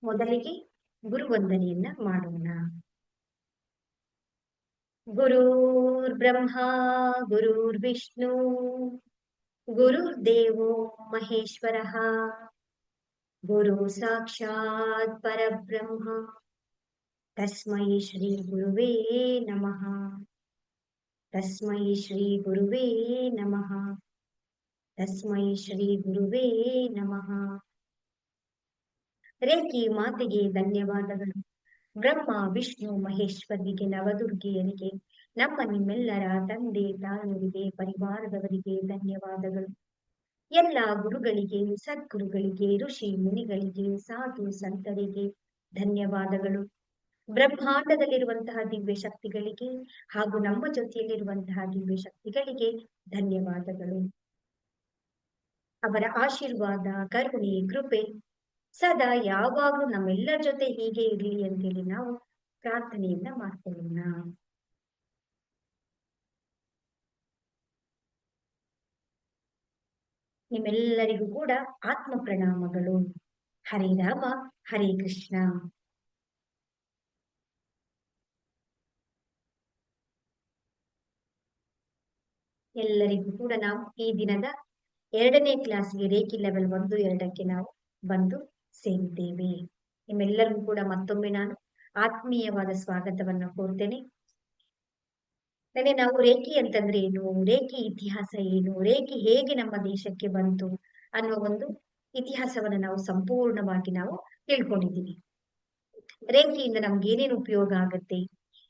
ಮೊದಲಿಗೆ ಗುರುವಂದನೆಯನ್ನ ಮಾಡೋಣ. ಗುರುರ್ ಬ್ರಹ್ಮ ಗುರುರ್ ವಿಷ್ಣು ಗುರುರ್ದೇವೋ ಮಹೇಶ್ವರಃ ಗುರು ಸಾಕ್ಷಾತ್ ಪರಬ್ರಹ್ಮ ತಸ್ಮೈ ಶ್ರೀ ಗುರುವೇ ನಮಃ. ತಸ್ಮೈ ಶ್ರೀ ಗುರುವೇ ನಮಃ. ತಸ್ಮೈ ಶ್ರೀ ಗುರುವೇ ನಮಃ. ರೇಖಿ ಮಾತೆಗೆ ಧನ್ಯವಾದಗಳು. ಬ್ರಹ್ಮ ವಿಷ್ಣು ಮಹೇಶ್ವರಿಗೆ, ನವದುರ್ಗಿಯರಿಗೆ, ನಮ್ಮ ನಿಮ್ಮೆಲ್ಲರ ತಂದೆ ತಾಯಿಯರಿಗೆ, ಪರಿವಾರದವರಿಗೆ ಧನ್ಯವಾದಗಳು. ಎಲ್ಲ ಗುರುಗಳಿಗೆ, ಸದ್ಗುರುಗಳಿಗೆ, ಋಷಿ ಮುನಿಗಳಿಗೆ, ಸಾಧು ಸಂತರಿಗೆ ಧನ್ಯವಾದಗಳು. ಬ್ರಹ್ಮಾಂಡದಲ್ಲಿರುವಂತಹ ದಿವ್ಯ ಶಕ್ತಿಗಳಿಗೆ ಹಾಗೂ ನಮ್ಮ ಜೊತೆಯಲ್ಲಿರುವಂತಹ ದಿವ್ಯ ಶಕ್ತಿಗಳಿಗೆ ಧನ್ಯವಾದಗಳು. ಅವರ ಆಶೀರ್ವಾದ, ಕರುಣೆ, ಕೃಪೆ ಸದಾ ಯಾವಾಗಲೂ ನಮ್ಮೆಲ್ಲರ ಜೊತೆ ಹೀಗೆ ಇರಲಿ ಅಂತೇಳಿ ನಾವು ಪ್ರಾರ್ಥನೆಯನ್ನ ಮಾಡ್ಕೊಳ್ಳೋಣ. ನಿಮ್ಮೆಲ್ಲರಿಗೂ ಕೂಡ ಆತ್ಮ ಪ್ರಣಾಮಗಳು. ಹರೇ ರಾಮ ಹರೇ ಕೃಷ್ಣ. ಎಲ್ಲರಿಗೂ ಕೂಡ ನಾವು ಈ ದಿನದ 2ನೇ ಕ್ಲಾಸ್ಗೆ ರೇಖಿ ಲೆವೆಲ್ 1, 2ಕ್ಕೆ ನಾವು ಬಂದು ಸೇರಿದ್ದೇವೆ. ನಿಮ್ಮೆಲ್ಲರಿಗೂ ಕೂಡ ಮತ್ತೊಮ್ಮೆ ನಾನು ಆತ್ಮೀಯವಾದ ಸ್ವಾಗತವನ್ನು ಕೋರ್ತೇನೆ. ನಾವು ರೇಖಿ ಅಂತಂದ್ರೆ ಏನು, ರೇಖಿ ಇತಿಹಾಸ ಏನು, ರೇಖಿ ಹೇಗೆ ನಮ್ಮ ದೇಶಕ್ಕೆ ಬಂತು ಅನ್ನುವ ಒಂದು ಇತಿಹಾಸವನ್ನು ನಾವು ಸಂಪೂರ್ಣವಾಗಿ ನಾವು ತಿಳ್ಕೊಂಡಿದ್ದೀವಿ. ರೇಖಿಯಿಂದ ನಮ್ಗೆ ಏನೇನು ಉಪಯೋಗ ಆಗತ್ತೆ,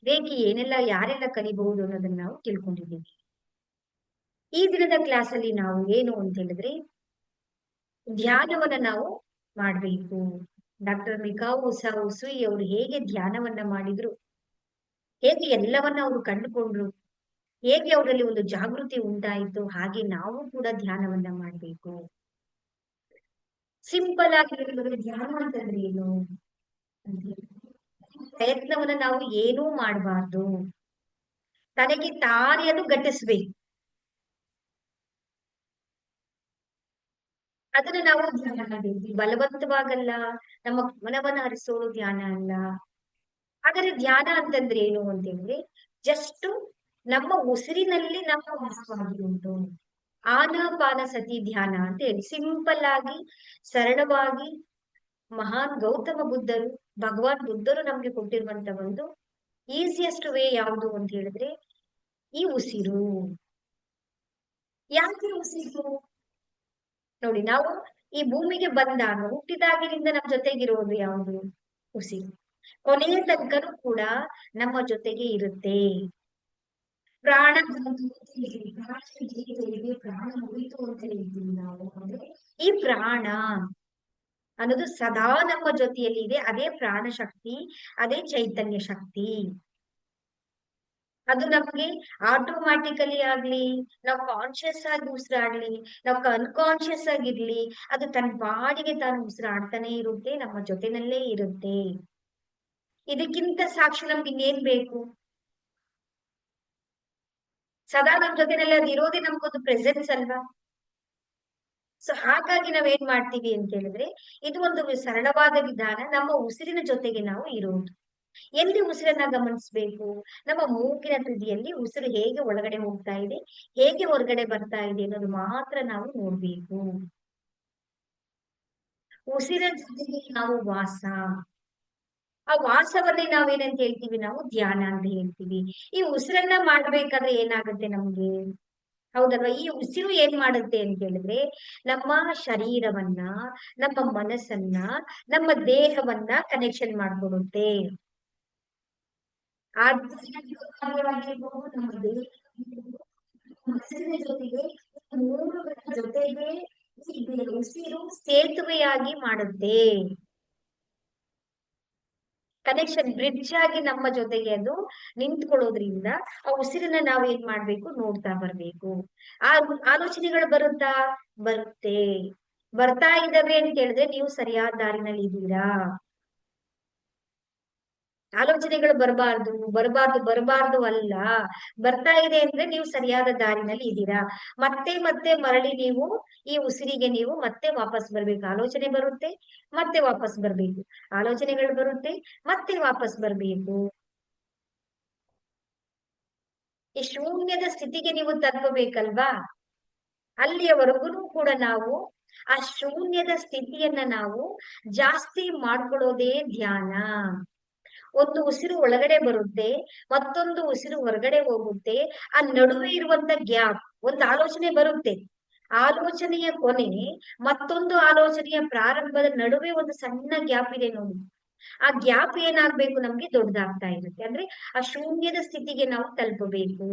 ರೇಖಿ ಏನೆಲ್ಲ ಯಾರೆಲ್ಲ ಕಲಿಬಹುದು ಅನ್ನೋದನ್ನ ನಾವು ತಿಳ್ಕೊಂಡಿದ್ದೀವಿ. ಈ ದಿನದ ಕ್ಲಾಸ್ ಅಲ್ಲಿ ನಾವು ಏನು ಅಂತ ಹೇಳಿದ್ರೆ ಧ್ಯಾನವನ್ನ ನಾವು ಮಾಡ್ಬೇಕು. ಡಾಕ್ಟರ್ ಮಿಕಾವು ಉಸುಯಿ ಅವರು ಹೇಗೆ ಧ್ಯಾನವನ್ನ ಮಾಡಿದ್ರು, ಹೇಗೆ ಎಲ್ಲವನ್ನ ಅವರು ಕಂಡುಕೊಂಡ್ರು, ಹೇಗೆ ಅವರಲ್ಲಿ ಒಂದು ಜಾಗೃತಿ ಉಂಟಾಯಿತು, ಹಾಗೆ ನಾವು ಕೂಡ ಧ್ಯಾನವನ್ನ ಮಾಡ್ಬೇಕು. ಸಿಂಪಲ್ ಆಗಿ ಧ್ಯಾನ ಅಂತಂದ್ರೆ ಏನು, ಪ್ರಯತ್ನವನ್ನ ನಾವು ಏನೂ ಮಾಡಬಾರ್ದು, ತನಗೆ ತಾನೇ ಅದು ಘಟಿಸ್ಬೇಕು. ಅದನ್ನ ನಾವು ಧ್ಯಾನ ಮಾಡ್ಬೇಕು. ಬಲವಂತವಾಗಲ್ಲ, ನಮ್ಮ ಮನವನ್ನ ಹರಿಸೋದು ಧ್ಯಾನ ಅಲ್ಲ. ಹಾಗಾದ್ರೆ ಧ್ಯಾನ ಅಂತಂದ್ರೆ ಏನು ಅಂತ ಹೇಳಿದ್ರೆ ಜಸ್ಟ್ ನಮ್ಮ ಉಸಿರಿನಲ್ಲಿ ನಮ್ಮ ವಾಸವಾಗಿ ಉಂಟು. ಆನಾಪಾನ ಸತಿ ಧ್ಯಾನ ಅಂತ ಹೇಳಿ ಸಿಂಪಲ್ ಆಗಿ ಸರಳವಾಗಿ ಮಹಾನ್ ಗೌತಮ ಬುದ್ಧರು, ಭಗವಾನ್ ಬುದ್ಧರು ನಮ್ಗೆ ಕೊಟ್ಟಿರುವಂತ ಒಂದು ಈಸಿಯೆಸ್ಟ್ ವೇ ಯಾವುದು ಅಂತ ಹೇಳಿದ್ರೆ ಈ ಉಸಿರು. ಯಾಕೆ ಉಸಿರು ನೋಡಿ, ನಾವು ಈ ಭೂಮಿಗೆ ಬಂದಾಗ ಹುಟ್ಟಿದಾಗಿನಿಂದ ನಮ್ಮ ಜೊತೆಗಿರೋದು ಯಾವುದು, ಉಸಿರು. ಕೊನೆಯ ತನಕನೂ ಕೂಡ ನಮ್ಮ ಜೊತೆಗೆ ಇರುತ್ತೆ. ಪ್ರಾಣ ಪ್ರಾಣ ಮುಗಿತು ಅಂತ ಹೇಳ್ತೀವಿ ನಾವು. ಅಂದ್ರೆ ಈ ಪ್ರಾಣ ಅನ್ನೋದು ಸದಾ ನಮ್ಮ ಜೊತೆಯಲ್ಲಿ ಇದೆ. ಅದೇ ಪ್ರಾಣ ಶಕ್ತಿ, ಅದೇ ಚೈತನ್ಯ ಶಕ್ತಿ. ಅದು ನಮ್ಗೆ ಆಟೋಮ್ಯಾಟಿಕಲಿ ಆಗ್ಲಿ, ನಾವು ಕಾನ್ಶಿಯಸ್ ಆಗಿ ಉಸಿರಾಡ್ಲಿ, ನಾವು ಅನ್ಕಾನ್ಶಿಯಸ್ ಆಗಿರ್ಲಿ, ಅದು ತನ್ನ ಪಾಡಿಗೆ ತಾನು ಉಸಿರಾಡ್ತಾನೆ ಇರುತ್ತೆ, ನಮ್ಮ ಜೊತೆನಲ್ಲೇ ಇರುತ್ತೆ. ಇದಕ್ಕಿಂತ ಸಾಕ್ಷಿ ನಮ್ಗೆ ಇನ್ನೇನ್ ಬೇಕು? ಸದಾ ನಮ್ ಜೊತೆನಲ್ಲಿ ಅದು ಇರೋದೇ ನಮ್ಗೊಂದು ಪ್ರೆಸೆನ್ಸ್ ಅಲ್ವಾ. ಸೊ ಹಾಗಾಗಿ ನಾವೇನ್ ಮಾಡ್ತೀವಿ ಅಂತ ಹೇಳಿದ್ರೆ ಇದು ಒಂದು ಸರಳವಾದ ವಿಧಾನ. ನಮ್ಮ ಉಸಿರಿನ ಜೊತೆಗೆ ನಾವು ಇರೋದು. ಎಲ್ಲಿ ಉಸಿರನ್ನ ಗಮನಿಸ್ಬೇಕು, ನಮ್ಮ ಮೂಗಿನ ತುದಿಯಲ್ಲಿ ಉಸಿರು ಹೇಗೆ ಒಳಗಡೆ ಹೋಗ್ತಾ ಇದೆ, ಹೇಗೆ ಹೊರಗಡೆ ಬರ್ತಾ ಇದೆ ಅನ್ನೋದು ಮಾತ್ರ ನಾವು ನೋಡ್ಬೇಕು. ಉಸಿರಿನ ಜೊತೆಗೆ ನಾವು ವಾಸ, ಆ ವಾಸವನ್ನೇ ನಾವೇನಂತ ಹೇಳ್ತೀವಿ, ನಾವು ಧ್ಯಾನ ಅಂತ ಹೇಳ್ತೀವಿ. ಈ ಉಸಿರನ್ನ ಮಾಡ್ಬೇಕಾದ್ರೆ ಏನಾಗುತ್ತೆ ನಮ್ಗೆ, ಹೌದಲ್ವಾ? ಈ ಉಸಿರು ಏನ್ ಮಾಡುತ್ತೆ ಅಂತ ಹೇಳಿದ್ರೆ ನಮ್ಮ ಶರೀರವನ್ನ, ನಮ್ಮ ಮನಸ್ಸನ್ನ, ನಮ್ಮ ದೇಹವನ್ನ ಕನೆಕ್ಷನ್ ಮಾಡ್ಕೊಡುತ್ತೆ. ನಮ್ಮ ದೇಹ ಮನಸ್ಸಿನ ಜೊತೆಗೆ ಮೂರುಗಳ ಜೊತೆಗೆ ಉಸಿರು ಸೇತುವೆಯಾಗಿ ಮಾಡುತ್ತೆ. ಕನೆಕ್ಷನ್ ಬ್ರಿಡ್ಜ್ ಆಗಿ ನಮ್ಮ ಜೊತೆಗೆ ಅದು ನಿಂತ್ಕೊಳ್ಳೋದ್ರಿಂದ ಆ ಉಸಿರನ್ನ ನಾವ್ ಏನ್ ಮಾಡ್ಬೇಕು, ನೋಡ್ತಾ ಬರ್ಬೇಕು. ಆ ಆಲೋಚನೆಗಳು ಬರುತ್ತೆ. ಬರ್ತಾ ಇದ್ದಾವೆ ಅಂತ ಹೇಳಿದ್ರೆ ನೀವು ಸರಿಯಾದ ದಾರಿನಲ್ಲಿ ಇದ್ದೀರಾ. ಆಲೋಚನೆಗಳು ಬರಬಾರ್ದು ಬರಬಾರ್ದು ಬರಬಾರ್ದು ಅಲ್ಲ. ಬರ್ತಾ ಇದೆ ಅಂದ್ರೆ ನೀವು ಸರಿಯಾದ ದಾರಿನಲ್ಲಿ ಇದ್ದೀರಾ. ಮತ್ತೆ ಮತ್ತೆ ಮರಳಿ ನೀವು ಈ ಉಸಿರಿಗೆ ನೀವು ಮತ್ತೆ ವಾಪಸ್ ಬರ್ಬೇಕು. ಆಲೋಚನೆ ಬರುತ್ತೆ, ಮತ್ತೆ ವಾಪಸ್ ಬರ್ಬೇಕು. ಆಲೋಚನೆಗಳು ಬರುತ್ತೆ, ಮತ್ತೆ ವಾಪಸ್ ಬರ್ಬೇಕು. ಈ ಶೂನ್ಯದ ಸ್ಥಿತಿಗೆ ನೀವು ತಲುಪಬೇಕಲ್ವಾ? ಅಲ್ಲಿಯವರೆಗೂ ಕೂಡ ನಾವು ಆ ಶೂನ್ಯದ ಸ್ಥಿತಿಯನ್ನ ನಾವು ಜಾಸ್ತಿ ಮಾಡ್ಕೊಳ್ಳೋದೇ ಧ್ಯಾನ. ಒಂದು ಉಸಿರು ಒಳಗಡೆ ಬರುತ್ತೆ, ಮತ್ತೊಂದು ಉಸಿರು ಹೊರಗಡೆ ಹೋಗುತ್ತೆ. ಆ ನಡುವೆ ಇರುವಂತ ಗ್ಯಾಪ್, ಒಂದು ಆಲೋಚನೆ ಬರುತ್ತೆ, ಆಲೋಚನೆಯ ಕೊನೆ ಮತ್ತೊಂದು ಆಲೋಚನೆಯ ಪ್ರಾರಂಭದ ನಡುವೆ ಒಂದು ಸಣ್ಣ ಗ್ಯಾಪ್ ಇದೆ ನೋಡಿ. ಆ ಗ್ಯಾಪ್ ಏನಾಗ್ಬೇಕು, ನಮ್ಗೆ ದೊಡ್ಡದಾಗ್ತಾ ಇರುತ್ತೆ. ಅಂದ್ರೆ ಆ ಶೂನ್ಯದ ಸ್ಥಿತಿಗೆ ನಾವು ತಲುಪಬೇಕು.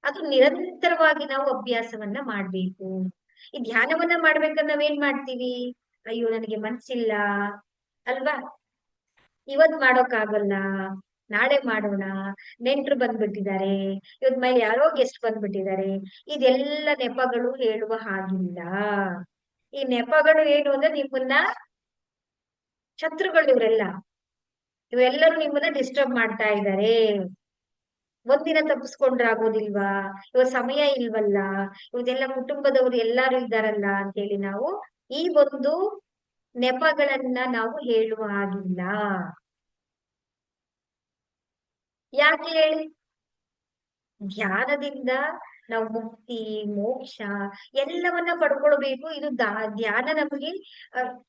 ಅದು ನಿರಂತರವಾಗಿ ನಾವು ಅಭ್ಯಾಸವನ್ನ ಮಾಡ್ಬೇಕು. ಈ ಧ್ಯಾನವನ್ನ ಮಾಡ್ಬೇಕಾದ್ರೆ ನಾವೇನ್ ಮಾಡ್ತೀವಿ? ಅಯ್ಯೋ ನನಗೆ ಮನ್ಸಿಲ್ಲ ಅಲ್ವಾ, ಇವತ್ ಮಾಡೋಕ್ಕಾಗಲ್ಲ, ನಾಳೆ ಮಾಡೋಣ, ನೆಂಟ್ರು ಬಂದ್ಬಿಟ್ಟಿದ್ದಾರೆ, ಇವತ್ ಮೇಲೆ ಯಾರೋ ಗೆಸ್ಟ್ ಬಂದ್ಬಿಟ್ಟಿದ್ದಾರೆ. ಇದೆಲ್ಲ ನೆಪಗಳು ಹೇಳುವ ಹಾಗಿಲ್ಲ. ಈ ನೆಪಗಳು ಏನು ಅಂದ್ರೆ ನಿಮ್ಮನ್ನ ಶತ್ರುಗಳು ಇವರೆಲ್ಲ. ಇವೆಲ್ಲರೂ ನಿಮ್ಮನ್ನ ಡಿಸ್ಟರ್ಬ್ ಮಾಡ್ತಾ ಇದ್ದಾರೆ. ಒಂದಿನ ತಪ್ಪಿಸ್ಕೊಂಡ್ರೆ ಆಗೋದಿಲ್ವಾ? ಇವತ್ ಸಮಯ ಇಲ್ವಲ್ಲ, ಇವತ್ತೆಲ್ಲ ಕುಟುಂಬದವರು ಎಲ್ಲಾರು ಇದ್ದಾರಲ್ಲ ಅಂತೇಳಿ ನಾವು ಈ ಒಂದು ನೆಪಗಳನ್ನ ನಾವು ಹೇಳುವ ಹಾಗಿಲ್ಲ. ಯಾಕೆ ಹೇಳಿ? ಧ್ಯಾನದಿಂದ ನಾವು ಮುಕ್ತಿ, ಮೋಕ್ಷ ಎಲ್ಲವನ್ನ ಪಡ್ಕೊಳ್ಬೇಕು. ಇದು ಧ್ಯಾನ ನಮಗೆ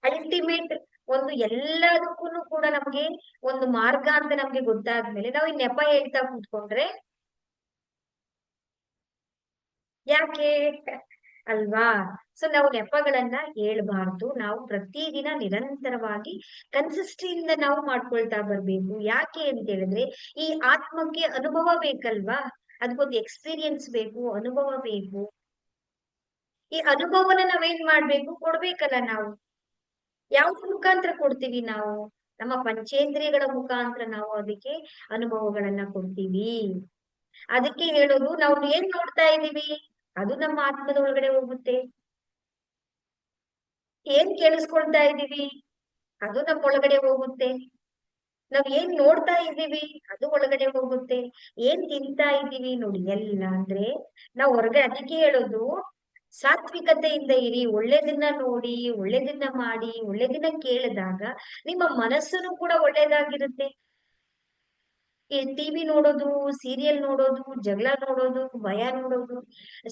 ಅಲ್ಟಿಮೇಟ್ ಒಂದು ಎಲ್ಲದಕ್ಕೂ ಕೂಡ ನಮಗೆ ಒಂದು ಮಾರ್ಗ ಅಂತ ನಮ್ಗೆ ಗೊತ್ತಾದ್ಮೇಲೆ ನಾವು ಈ ನೆಪ ಹೇಳ್ತಾ ಕೂತ್ಕೊಂಡ್ರೆ ಯಾಕೆ ಅಲ್ವಾ? ಸೊ ನಾವು ನೆಪಗಳನ್ನ ಹೇಳ್ಬಾರ್ದು. ನಾವು ಪ್ರತಿದಿನ ನಿರಂತರವಾಗಿ ಕನ್ಸಿಸ್ಟೆಂಟ್ ನಾವು ಮಾಡ್ಕೊಳ್ತಾ ಬರ್ಬೇಕು. ಯಾಕೆ ಅಂತ ಹೇಳಿದ್ರೆ ಈ ಆತ್ಮಕ್ಕೆ ಅನುಭವ ಬೇಕಲ್ವಾ? ಅದಕ್ಕೊಂದು ಎಕ್ಸ್ಪೀರಿಯನ್ಸ್ ಬೇಕು, ಅನುಭವ ಬೇಕು. ಈ ಅನುಭವನ ನಾವೇನ್ ಮಾಡ್ಬೇಕು? ಕೊಡ್ಬೇಕಲ್ಲ ನಾವು. ಯಾವ್ದ್ರ ಮುಖಾಂತರ ಕೊಡ್ತೀವಿ ನಾವು? ನಮ್ಮ ಪಂಚೇಂದ್ರಿಯಗಳ ಮುಖಾಂತರ ನಾವು ಅದಕ್ಕೆ ಅನುಭವಗಳನ್ನ ಕೊಡ್ತೀವಿ. ಅದಕ್ಕೆ ಹೇಳೋದು, ನಾವು ಏನ್ ನೋಡ್ತಾ ಇದೀವಿ ಅದು ನಮ್ಮ ಆತ್ಮದ ಒಳಗಡೆ ಹೋಗುತ್ತೆ. ಏನ್ ಕೇಳಿಸ್ಕೊಳ್ತಾ ಇದೀವಿ ಅದು ನಮ್ಮ ಒಳಗಡೆ ಹೋಗುತ್ತೆ. ನಾವ್ ಏನ್ ನೋಡ್ತಾ ಇದ್ದೀವಿ ಅದು ಒಳಗಡೆ ಹೋಗುತ್ತೆ. ಏನ್ ತಿಂತಾ ಇದ್ದೀವಿ ನೋಡಿ ಎಲ್ಲ ಅಂದ್ರೆ ನಾವ್ ಹೊರಗಡೆ. ಅದಕ್ಕೆ ಹೇಳೋದು, ಸಾತ್ವಿಕತೆಯಿಂದ ಇರಿ, ಒಳ್ಳೇದನ್ನ ನೋಡಿ, ಒಳ್ಳೇದನ್ನ ಮಾಡಿ, ಒಳ್ಳೇದನ್ನ ಕೇಳಿದಾಗ ನಿಮ್ಮ ಮನಸ್ಸನ್ನು ಕೂಡ ಒಳ್ಳೇದಾಗಿರುತ್ತೆ. ಈ ಟಿವಿ ನೋಡೋದು, ಸೀರಿಯಲ್ ನೋಡೋದು, ಜಗಳ ನೋಡೋದು, ಭಯ ನೋಡೋದು,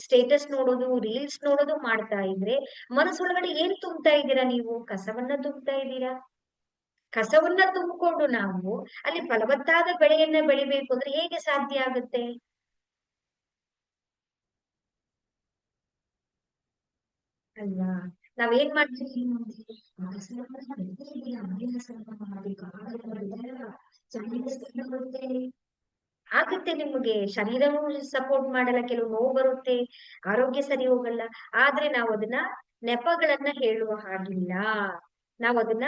ಸ್ಟೇಟಸ್ ನೋಡೋದು, ರೀಲ್ಸ್ ನೋಡೋದು ಮಾಡ್ತಾ ಇದ್ರೆ ಮನಸ್ಸೊಳಗಡೆ ಏನ್ ತುಂಬ್ತಾ ಇದ್ದೀರಾ ನೀವು? ಕಸವನ್ನ ತುಂಬ್ತಾ ಇದ್ದೀರಾ. ಕಸವನ್ನ ತುಂಬಿಕೊಂಡು ನಾವು ಅಲ್ಲಿ ಫಲವತ್ತಾದ ಬೆಳೆಯನ್ನ ಬೆಳಿಬೇಕು ಅಂದ್ರೆ ಹೇಗೆ ಸಾಧ್ಯ ಆಗುತ್ತೆ? ಅಲ್ವಾ? ನಾವೇನ್ ಮಾಡ್ತೀವಿ ನೋಡಿ, ಕಸವನ್ನ ಪ್ರತಿದಿನ ಅಭ್ಯಾಸವನ್ನ ಮಾಡಿ ಕಾಲದಲ್ಲೆಲ್ಲ ಚೆನ್ನಾಗಿ ಬರುತ್ತೆ. ಆಗುತ್ತೆ ನಿಮಗೆ ಶರೀರವೂ ಸಪೋರ್ಟ್ ಮಾಡಲ್ಲ, ಕೆಲವು ನೋವು ಬರುತ್ತೆ, ಆರೋಗ್ಯ ಸರಿ ಹೋಗಲ್ಲ. ಆದ್ರೆ ನಾವು ಅದನ್ನ ನೆಪಗಳನ್ನ ಹೇಳುವ ಹಾಗಿಲ್ಲ. ನಾವು ಅದನ್ನ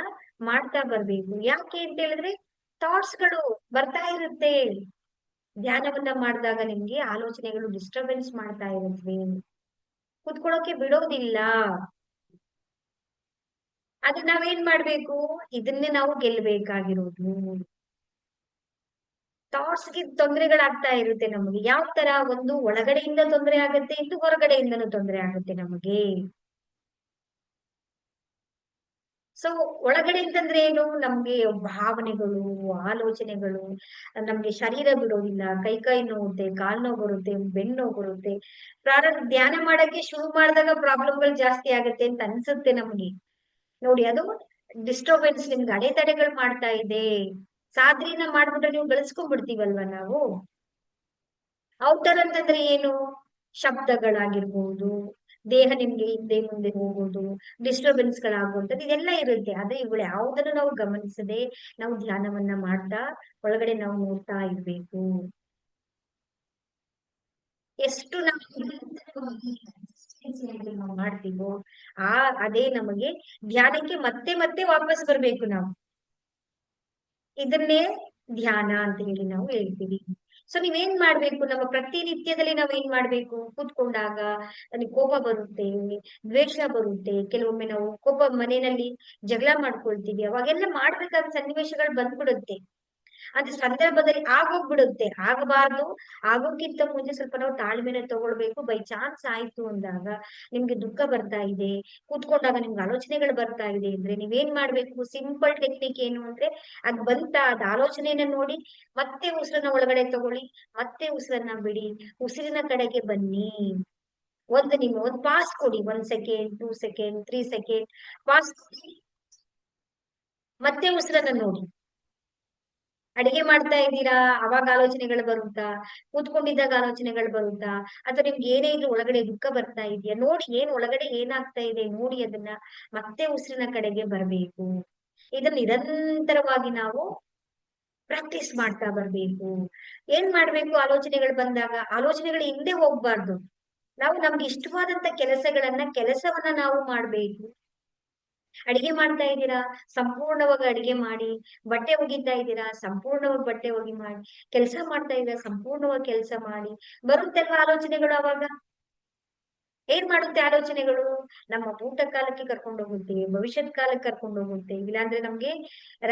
ಮಾಡ್ತಾ ಬರ್ಬೇಕು. ಯಾಕೆ ಅಂತ ಹೇಳಿದ್ರೆ ಥಾಟ್ಸ್ ಗಳು ಬರ್ತಾ ಇರುತ್ತೆ. ಧ್ಯಾನವನ್ನ ಮಾಡಿದಾಗ ನಿಮ್ಗೆ ಆಲೋಚನೆಗಳು ಡಿಸ್ಟರ್ಬೆನ್ಸ್ ಮಾಡ್ತಾ ಇರುತ್ತವೆ, ಕುತ್ಕೊಳ್ಳೋಕೆ ಬಿಡೋದಿಲ್ಲ. ಅದು ನಾವೇನ್ ಮಾಡ್ಬೇಕು? ಇದನ್ನೇ ನಾವು ಗೆಲ್ಬೇಕಾಗಿರೋದು. ಥಾಟ್ಸ್ಗೆ ತೊಂದರೆಗಳಾಗ್ತಾ ಇರುತ್ತೆ ನಮಗೆ. ಯಾವ ತರ? ಒಂದು ಒಳಗಡೆಯಿಂದ ತೊಂದರೆ ಆಗುತ್ತೆ, ಇನ್ನು ಹೊರಗಡೆಯಿಂದನೂ ತೊಂದರೆ ಆಗುತ್ತೆ ನಮಗೆ. ಸೊ ಒಳಗಡೆ ಅಂತಂದ್ರೆ ಏನು? ನಮ್ಗೆ ಭಾವನೆಗಳು, ಆಲೋಚನೆಗಳು, ನಮ್ಗೆ ಶರೀರ ಬಿಡೋದಿಲ್ಲ, ಕೈ ಕೈ ನೋವುತ್ತೆ, ಕಾಲ್ ನೋವು ಬರುತ್ತೆ, ಬೆನ್ನು ನೋವು ಬರುತ್ತೆ. ಧ್ಯಾನ ಮಾಡಕ್ಕೆ ಶುರು ಮಾಡಿದಾಗ ಪ್ರಾಬ್ಲಮ್ಗಳು ಜಾಸ್ತಿ ಆಗುತ್ತೆ ಅಂತ ಅನ್ಸುತ್ತೆ ನಮ್ಗೆ. ನೋಡಿ, ಅದು ಡಿಸ್ಟರ್ಬೆನ್ಸ್ ನಿಮ್ಗೆ ಅಡೆತಡೆಗಳು ಮಾಡ್ತಾ ಇದೆ. ಸಾಧನೆಯನ್ನ ಮಾಡ್ಬಿಟ್ರೆ ನೀವು ಗಳಿಸ್ಕೊಂಡ್ಬಿಡ್ತೀವಲ್ವಾ ನಾವು. ಔಟರ್ ಅಂತಂದ್ರೆ ಏನು? ಶಬ್ದಗಳಾಗಿರ್ಬೋದು, ದೇಹ ನಿಮ್ಗೆ ಹಿಂದೆ ಮುಂದೆ ಹೋಗೋದು, ಡಿಸ್ಟರ್ಬೆನ್ಸ್ ಗಳಾಗುವಂಥದ್ದು ಇದೆಲ್ಲ ಇರುತ್ತೆ. ಆದ್ರೆ ಇವುಗಳು ಯಾವುದನ್ನು ನಾವು ಗಮನಿಸದೆ ನಾವು ಧ್ಯಾನವನ್ನ ಮಾಡ್ತಾ ಒಳಗಡೆ ನಾವು ನೋಡ್ತಾ ಇರ್ಬೇಕು. ಎಷ್ಟು ನಾವು ನಿರಂತರವಾಗಿ consistency ಆಗಿ ನಾವು ಮಾಡ್ತೀವೋ ಆ ಅದೇ ನಮಗೆ ಧ್ಯಾನಕ್ಕೆ ಮತ್ತೆ ಮತ್ತೆ ವಾಪಸ್ ಬರ್ಬೇಕು ನಾವು. ಇದನ್ನೇ ಧ್ಯಾನ ಅಂತ ಹೇಳಿ ನಾವು ಹೇಳ್ತೀವಿ. ಸೊ ನೀವೇನ್ ಮಾಡ್ಬೇಕು? ನಮ್ಮ ಪ್ರತಿನಿತ್ಯದಲ್ಲಿ ನಾವ್ ಏನ್ ಮಾಡ್ಬೇಕು? ಕೂತ್ಕೊಂಡಾಗ ನನಗೆ ಕೋಪ ಬರುತ್ತೆ, ದ್ವೇಷ ಬರುತ್ತೆ, ಕೆಲವೊಮ್ಮೆ ನಾವು ಕೋಪ ಮನೆಯಲ್ಲಿ ಜಗಳ ಮಾಡ್ಕೊಳ್ತೀವಿ, ಅವಾಗೆಲ್ಲ ಮಾಡ್ಬೇಕಾದ ಸನ್ನಿವೇಶಗಳು ಬಂದ್ಬಿಡುತ್ತೆ. ಅದು ಸಂದರ್ಭದಲ್ಲಿ ಆಗೋಗ್ಬಿಡುತ್ತೆ, ಆಗಬಾರ್ದು. ಆಗೋಕ್ಕಿಂತ ಮುಂಚೆ ಸ್ವಲ್ಪ ನಾವು ತಾಳ್ಮೆನ ತಗೊಳ್ಬೇಕು. ಬೈ ಚಾನ್ಸ್ ಆಯ್ತು ಅಂದಾಗ ನಿಮ್ಗೆ ದುಃಖ ಬರ್ತಾ ಇದೆ, ಕೂತ್ಕೊಂಡಾಗ ನಿಮ್ಗೆ ಆಲೋಚನೆಗಳು ಬರ್ತಾ ಇದೆ ಅಂದ್ರೆ ನೀವೇನ್ ಮಾಡ್ಬೇಕು? ಸಿಂಪಲ್ ಟೆಕ್ನಿಕ್ ಏನು ಅಂದ್ರೆ, ಅದ್ ಬಂತ ಅದ್ ಆಲೋಚನೆಯನ್ನ ನೋಡಿ ಮತ್ತೆ ಉಸಿರನ್ನ ಒಳಗಡೆ ತಗೊಳ್ಳಿ, ಮತ್ತೆ ಉಸಿರನ್ನ ಬಿಡಿ, ಉಸಿರಿನ ಕಡೆಗೆ ಬನ್ನಿ. ಒಂದು ಪಾಸ್ ಕೊಡಿ, 1 ಸೆಕೆಂಡ್, 2 ಸೆಕೆಂಡ್, 3 ಸೆಕೆಂಡ್ ಪಾಸ್. ಮತ್ತೆ ಉಸಿರನ್ನ ನೋಡಿ. ಅಡಿಗೆ ಮಾಡ್ತಾ ಇದ್ದೀರಾ, ಅವಾಗ ಆಲೋಚನೆಗಳು ಬರುತ್ತಾ? ಕೂತ್ಕೊಂಡಿದ್ದಾಗ ಆಲೋಚನೆಗಳು ಬರುತ್ತಾ? ಅಥವಾ ನಿಮ್ಗೆ ಏನೇ ಇದ್ರು ಒಳಗಡೆ ದುಃಖ ಬರ್ತಾ ಇದೆಯಾ? ನೋಡಿ, ಒಳಗಡೆ ಏನಾಗ್ತಾ ಇದೆ ನೋಡಿ ಅದನ್ನ. ಮತ್ತೆ ಉಸಿರಿನ ಕಡೆಗೆ ಬರಬೇಕು. ಇದನ್ನ ನಿರಂತರವಾಗಿ ನಾವು ಪ್ರಾಕ್ಟೀಸ್ ಮಾಡ್ತಾ ಬರ್ಬೇಕು. ಏನ್ ಮಾಡ್ಬೇಕು? ಆಲೋಚನೆಗಳು ಬಂದಾಗ ಆಲೋಚನೆಗಳು ಹಿಂದೆ ಹೋಗ್ಬಾರ್ದು. ನಾವು ನಮ್ಗೆ ಇಷ್ಟವಾದಂತ ಕೆಲಸವನ್ನ ನಾವು ಮಾಡ್ಬೇಕು. ಅಡಿಗೆ ಮಾಡ್ತಾ ಇದ್ದೀರಾ, ಸಂಪೂರ್ಣವಾಗಿ ಅಡಿಗೆ ಮಾಡಿ. ಬಟ್ಟೆ ಒಗಿತಾ ಇದ್ದೀರಾ, ಸಂಪೂರ್ಣವಾಗಿ ಬಟ್ಟೆ ಒಗಿ ಮಾಡಿ. ಕೆಲಸ ಮಾಡ್ತಾ ಇದ್ದೀರಾ, ಸಂಪೂರ್ಣವಾಗಿ ಕೆಲಸ ಮಾಡಿ. ಬರುತ್ತಲ್ವಾ ಆಲೋಚನೆಗಳು ಅವಾಗ? ಏನ್ ಮಾಡುತ್ತೆ ಆಲೋಚನೆಗಳು? ನಮ್ಮ ಭೂತ ಕಾಲಕ್ಕೆ ಕರ್ಕೊಂಡು ಹೋಗುತ್ತೆ, ಭವಿಷ್ಯತ್ ಕಾಲಕ್ಕೆ ಕರ್ಕೊಂಡು ಹೋಗುತ್ತೆ. ಇಲ್ಲಾಂದ್ರೆ ನಮ್ಗೆ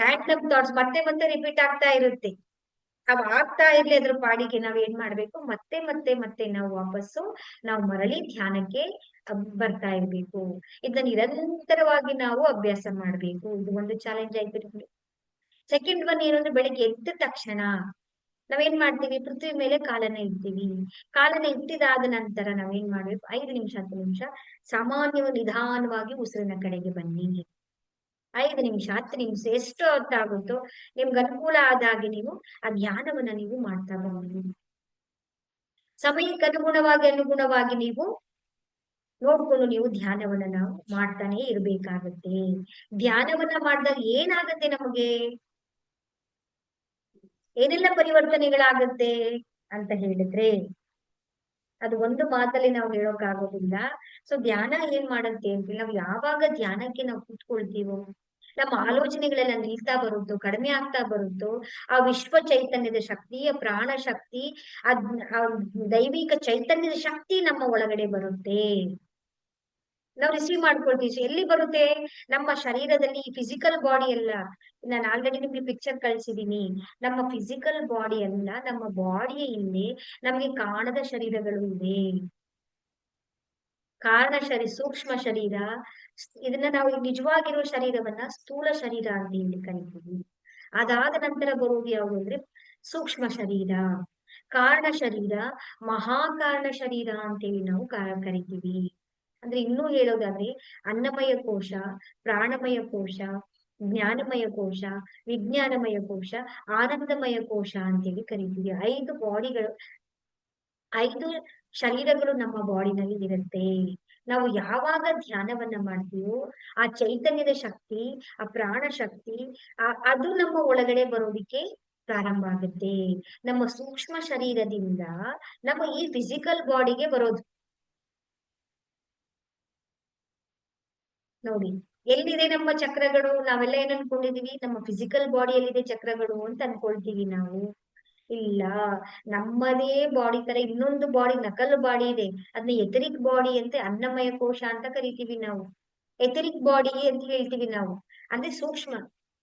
ರ್ಯಾಂಡಮ್ ಥಾಟ್ಸ್ ಮತ್ತೆ ಮತ್ತೆ ರಿಪೀಟ್ ಆಗ್ತಾ ಇರುತ್ತೆ. ಅವ್ ಆಗ್ತಾ ಇರ್ಲಿ ಅದ್ರ ಪಾಡಿಗೆ ನಾವ್ ಏನ್ ಮಾಡ್ಬೇಕು? ಮತ್ತೆ ಮತ್ತೆ ಮತ್ತೆ ನಾವು ವಾಪಸ್ಸು ನಾವು ಮರಳಿ ಧ್ಯಾನಕ್ಕೆ ಬರ್ತಾ ಇರ್ಬೇಕು. ಇದನ್ನ ನಿರಂತರವಾಗಿ ನಾವು ಅಭ್ಯಾಸ ಮಾಡ್ಬೇಕು. ಇದು ಒಂದು ಚಾಲೆಂಜ್ ಆಯ್ತು. ಸೆಕೆಂಡ್ ಒನ್ ಏನು ಅಂದ್ರೆ, ಬೆಳಿಗ್ಗೆ ಎದ್ದ ತಕ್ಷಣ ನಾವೇನ್ ಮಾಡ್ತೀವಿ? ಪೃಥ್ವಿ ಮೇಲೆ ಕಾಲನ್ನ ಇಡ್ತೀವಿ. ಕಾಲನ್ನ ಇಟ್ಟಿದಾದ ನಂತರ ನಾವೇನ್ ಮಾಡ್ಬೇಕು? 5 ನಿಮಿಷ 10 ನಿಮಿಷ ಸಾಮಾನ್ಯವಾಗಿ ನಿಧಾನವಾಗಿ ಉಸಿರಿನ ಕಡೆಗೆ ಬನ್ನಿ. 5 ನಿಮಿಷ 10 ನಿಮಿಷ ಎಷ್ಟು ಹೊತ್ತಾಗುತ್ತೋ ನಿಮ್ಗೆ ಅನುಕೂಲ ಆದ ಹಾಗೆ ನೀವು ಆ ಧ್ಯಾನವನ್ನ ನೀವು ಮಾಡ್ತಾ ಬನ್ನಿ. ಸಮಯಕ್ಕೆ ಅನುಗುಣವಾಗಿ ನೀವು ನೋಡ್ಕೊಂಡು ನೀವು ಧ್ಯಾನವನ್ನ ನಾವು ಮಾಡ್ತಾನೆ ಇರ್ಬೇಕಾಗತ್ತೆ. ಧ್ಯಾನವನ್ನ ಮಾಡಿದಾಗ ಏನಾಗತ್ತೆ ನಮಗೆ? ಏನೆಲ್ಲ ಪರಿವರ್ತನೆಗಳಾಗತ್ತೆ ಅಂತ ಹೇಳಿದ್ರೆ, ಅದು ಒಂದು ಮಾತಲ್ಲಿ ನಾವು ಹೇಳೋಕ್ಕಾಗೋದಿಲ್ಲ. ಸೊ ಧ್ಯಾನ ಏನ್ ಮಾಡತ್ತೆ ಅಂದ್ರೆ, ನಾವು ಯಾವಾಗ ಧ್ಯಾನಕ್ಕೆ ನಾವು ಕೂತ್ಕೊಳ್ತೀವೋ ನಮ್ಮ ಆಲೋಚನೆಗಳೆಲ್ಲ ನಿಲ್ತಾ ಬರುತ್ತೋ, ಕಡಿಮೆ ಆಗ್ತಾ ಬರುತ್ತೋ, ಆ ವಿಶ್ವ ಚೈತನ್ಯದ ಶಕ್ತಿಯ ಪ್ರಾಣ ಶಕ್ತಿ, ಅದ್ ಆ ದೈವಿಕ ಚೈತನ್ಯದ ಶಕ್ತಿ ನಮ್ಮ ಒಳಗಡೆ ಬರುತ್ತೆ. ನಾವು ರಿಸೀವ್ ಮಾಡ್ಕೊಳ್ತೀವಿ. ಸೊ ಎಲ್ಲಿ ಬರುತ್ತೆ? ನಮ್ಮ ಶರೀರದಲ್ಲಿ ಫಿಸಿಕಲ್ ಬಾಡಿ ಅಲ್ಲ. ನಾನು ಆಲ್ರೆಡಿ ನಿಮ್ಗೆ ಪಿಕ್ಚರ್ ಕಳ್ಸಿದೀನಿ. ನಮ್ಮ ಫಿಸಿಕಲ್ ಬಾಡಿ ಅಲ್ಲ, ನಮ್ಮ ಬಾಡಿಯ ಹಿಂದೆ ನಮಗೆ ಕಾಣದ ಶರೀರಗಳು ಇದೆ. ಸೂಕ್ಷ್ಮ ಶರೀರ. ಇದನ್ನ ನಾವು ನಿಜವಾಗಿರುವ ಶರೀರವನ್ನ ಸ್ಥೂಲ ಶರೀರ ಅಂತ ಹೇಳಿ ಕರಿತೀವಿ. ಅದಾದ ನಂತರ ಬರುವುದು ಯಾವುದು ಅಂದ್ರೆ ಸೂಕ್ಷ್ಮ ಶರೀರ. ಕಾರಣ ಶರೀರ, ಮಹಾಕಾರಣ ಶರೀರ ಅಂತೇಳಿ ನಾವು ಕರಿತೀವಿ. ಅಂದ್ರೆ ಇನ್ನೂ ಹೇಳೋದಾದ್ರೆ ಅನ್ನಮಯ ಕೋಶ, ಪ್ರಾಣಮಯ ಕೋಶ, ಜ್ಞಾನಮಯ ಕೋಶ, ವಿಜ್ಞಾನಮಯ ಕೋಶ, ಆನಂದಮಯ ಕೋಶ ಅಂತೇಳಿ ಕರಿತೀವಿ. 5 ಬಾಡಿಗಳು, 5 ಶರೀರಗಳು ನಮ್ಮ ಬಾಡಿನಲ್ಲಿ ಇರುತ್ತೆ. ನಾವು ಯಾವಾಗ ಧ್ಯಾನವನ್ನ ಮಾಡ್ತೀವೋ ಆ ಚೈತನ್ಯದ ಶಕ್ತಿ, ಆ ಪ್ರಾಣ ಶಕ್ತಿ, ಅದು ನಮ್ಮ ಒಳಗಡೆ ಬರೋದಿಕ್ಕೆ ಪ್ರಾರಂಭ ಆಗುತ್ತೆ. ನಮ್ಮ ಸೂಕ್ಷ್ಮ ಶರೀರದಿಂದ ನಮ್ಮ ಈ ಫಿಸಿಕಲ್ ಬಾಡಿಗೆ ಬರೋದು. ನೋಡಿ, ಎಲ್ಲಿದೆ ನಮ್ಮ ಚಕ್ರಗಳು? ನಾವೆಲ್ಲ ಏನ್ ಅನ್ಕೊಂಡಿದೀವಿ? ನಮ್ಮ ಫಿಸಿಕಲ್ ಬಾಡಿಯಲ್ಲಿದೆ ಚಕ್ರಗಳು ಅಂತ ಅನ್ಕೊಳ್ತೀವಿ ನಾವು. ಇಲ್ಲ, ನಮ್ಮದೇ ಬಾಡಿ ತರ ಇನ್ನೊಂದು ಬಾಡಿ, ನಕಲು ಬಾಡಿ ಇದೆ. ಅದನ್ನ ಎಥರಿಕ್ ಬಾಡಿ ಅಂತ, ಅನ್ನಮಯ ಕೋಶ ಅಂತ ಕರಿತೀವಿ ನಾವು. ಎಥರಿಕ್ ಬಾಡಿ ಅಂತ ಹೇಳ್ತೀವಿ ನಾವು. ಅಂದ್ರೆ ಸೂಕ್ಷ್ಮ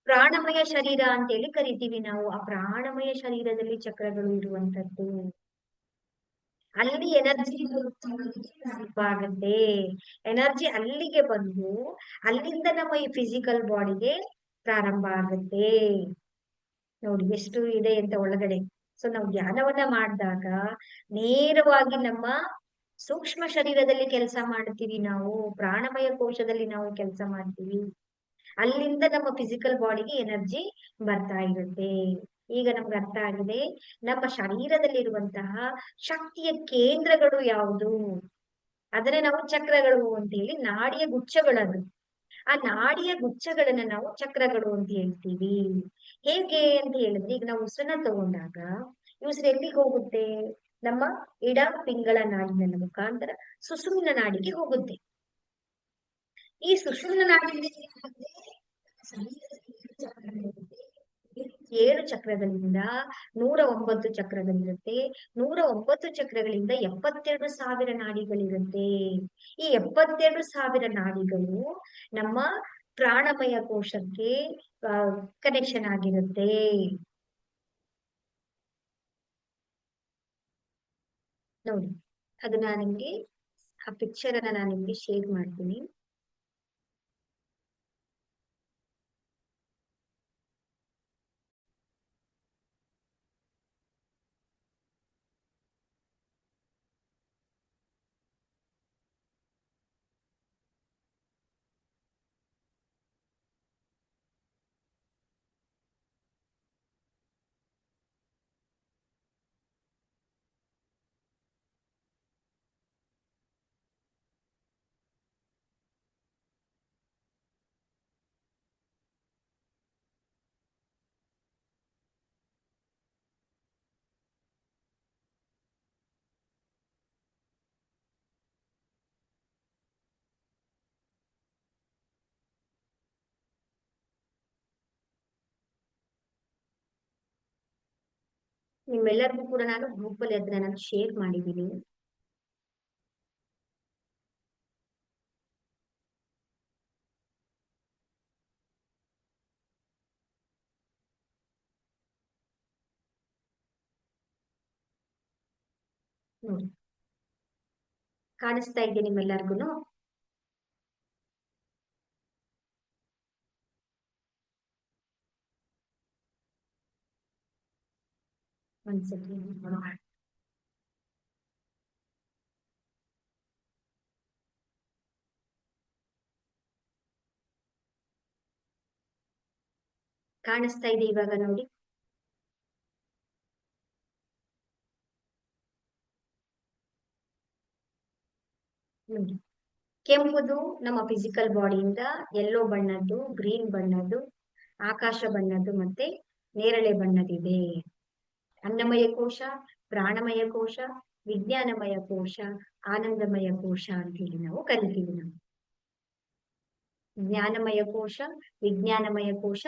ಪ್ರಾಣಮಯ ಶರೀರ ಅಂತ ಹೇಳಿ ಕರಿತೀವಿ ನಾವು. ಆ ಪ್ರಾಣಮಯ ಶರೀರದಲ್ಲಿ ಚಕ್ರಗಳು ಇರುವಂತದ್ದು. ಅಲ್ಲಿ ಎನರ್ಜಿ ಪ್ರಾರಂಭ ಆಗುತ್ತೆ. ಎನರ್ಜಿ ಅಲ್ಲಿಗೆ ಬಂದು ಅಲ್ಲಿಂದ ನಮ್ಮ ಈ ಫಿಸಿಕಲ್ ಬಾಡಿಗೆ ಪ್ರಾರಂಭ ಆಗುತ್ತೆ. ನೋಡಿ ಎಷ್ಟು ಇದೆ ಅಂತ ಒಳಗಡೆ. ಸೊ ನಾವು ಧ್ಯಾನವನ್ನ ಮಾಡಿದಾಗ ನೇರವಾಗಿ ನಮ್ಮ ಸೂಕ್ಷ್ಮ ಶರೀರದಲ್ಲಿ ಕೆಲಸ ಮಾಡ್ತೀವಿ ನಾವು. ಪ್ರಾಣಮಯ ಕೋಶದಲ್ಲಿ ನಾವು ಕೆಲಸ ಮಾಡ್ತೀವಿ. ಅಲ್ಲಿಂದ ನಮ್ಮ ಫಿಸಿಕಲ್ ಬಾಡಿಗೆ ಎನರ್ಜಿ ಬರ್ತಾ ಇರುತ್ತೆ. ಈಗ ನಮ್ಗೆ ಅರ್ಥ ಆಗಿದೆ ನಮ್ಮ ಶರೀರದಲ್ಲಿರುವಂತಹ ಶಕ್ತಿಯ ಕೇಂದ್ರಗಳು ಯಾವುದು. ಅದನ್ನೇ ನಾವು ಚಕ್ರಗಳು ಅಂತ ಹೇಳಿ, ನಾಡಿಯ ಗುಚ್ಛಗಳದು. ಆ ನಾಡಿಯ ಗುಚ್ಛಗಳನ್ನ ನಾವು ಚಕ್ರಗಳು ಅಂತ ಹೇಳ್ತೀವಿ. ಹೇಗೆ ಅಂತ ಹೇಳಿದ್ರೆ, ಈಗ ನಾವು ಉಸಿರನ್ನ ತಗೊಂಡಾಗ ಈ ಉಸಿರು ಎಲ್ಲಿಗೆ ಹೋಗುತ್ತೆ? ನಮ್ಮ ಇಡ ಪಿಂಗಳ ನಾಡಿನ ಮುಖಾಂತರ ಸುಷುಮ್ನ ನಾಡಿಗೆ ಹೋಗುತ್ತೆ. ಈ ಸುಷುಮ್ನ ನಾಡಿಗೆ ಏಳು ಚಕ್ರಗಳಿಂದ 109 ಚಕ್ರಗಳಿರುತ್ತೆ. 109 ಚಕ್ರಗಳಿಂದ 72,000 ನಾಡಿಗಳಿರುತ್ತೆ. ಈ 72,000 ನಾಡಿಗಳು ನಮ್ಮ ಪ್ರಾಣಮಯ ಕೋಶಕ್ಕೆ ಕನೆಕ್ಷನ್ ಆಗಿರುತ್ತೆ. ನೋಡಿ, ಅದು ನಾನು ನಿಮ್ಗೆ ಆ ಪಿಕ್ಚರ್ ಅನ್ನ ನಾನು ನಿಮ್ಗೆ ಶೇರ್ ಮಾಡ್ತೀನಿ. ನಿಮ್ಮೆಲ್ಲರಿಗೂ ಕೂಡ ನಾನು ಗ್ರೂಪ್ ಅಲ್ಲಿ ಅದನ್ನ ನಾನು ಶೇರ್ ಮಾಡಿದ್ದೀನಿ. ನೋಡಿ, ಕಾಣಿಸ್ತಾ ಇದೆ ನಿಮ್ಮೆಲ್ಲರಿಗೂ? ಒಂದ್ ಸೆಕೆಂಡ್. ಕಾಣಿಸ್ತಾ ಇದೆ ಇವಾಗ ನೋಡಿ. ನೋಡಿ, ಕೆಂಪುದು ನಮ್ಮ ಫಿಸಿಕಲ್ ಬಾಡಿಯಿಂದ, ಯೆಲ್ಲೋ ಬಣ್ಣದ್ದು, ಗ್ರೀನ್ ಬಣ್ಣದ್ದು, ಆಕಾಶ ಬಣ್ಣದ್ದು ಮತ್ತೆ ನೇರಳೆ ಬಣ್ಣದಿದೆ. ಅನ್ನಮಯ ಕೋಶ, ಪ್ರಾಣಮಯ ಕೋಶ, ವಿಜ್ಞಾನಮಯ ಕೋಶ, ಆನಂದಮಯ ಕೋಶ ಅಂತ ಹೇಳಿ ನಾವು ಕರಿತೀವಿ. ನಾವು ಜ್ಞಾನಮಯ ಕೋಶ, ವಿಜ್ಞಾನಮಯ ಕೋಶ,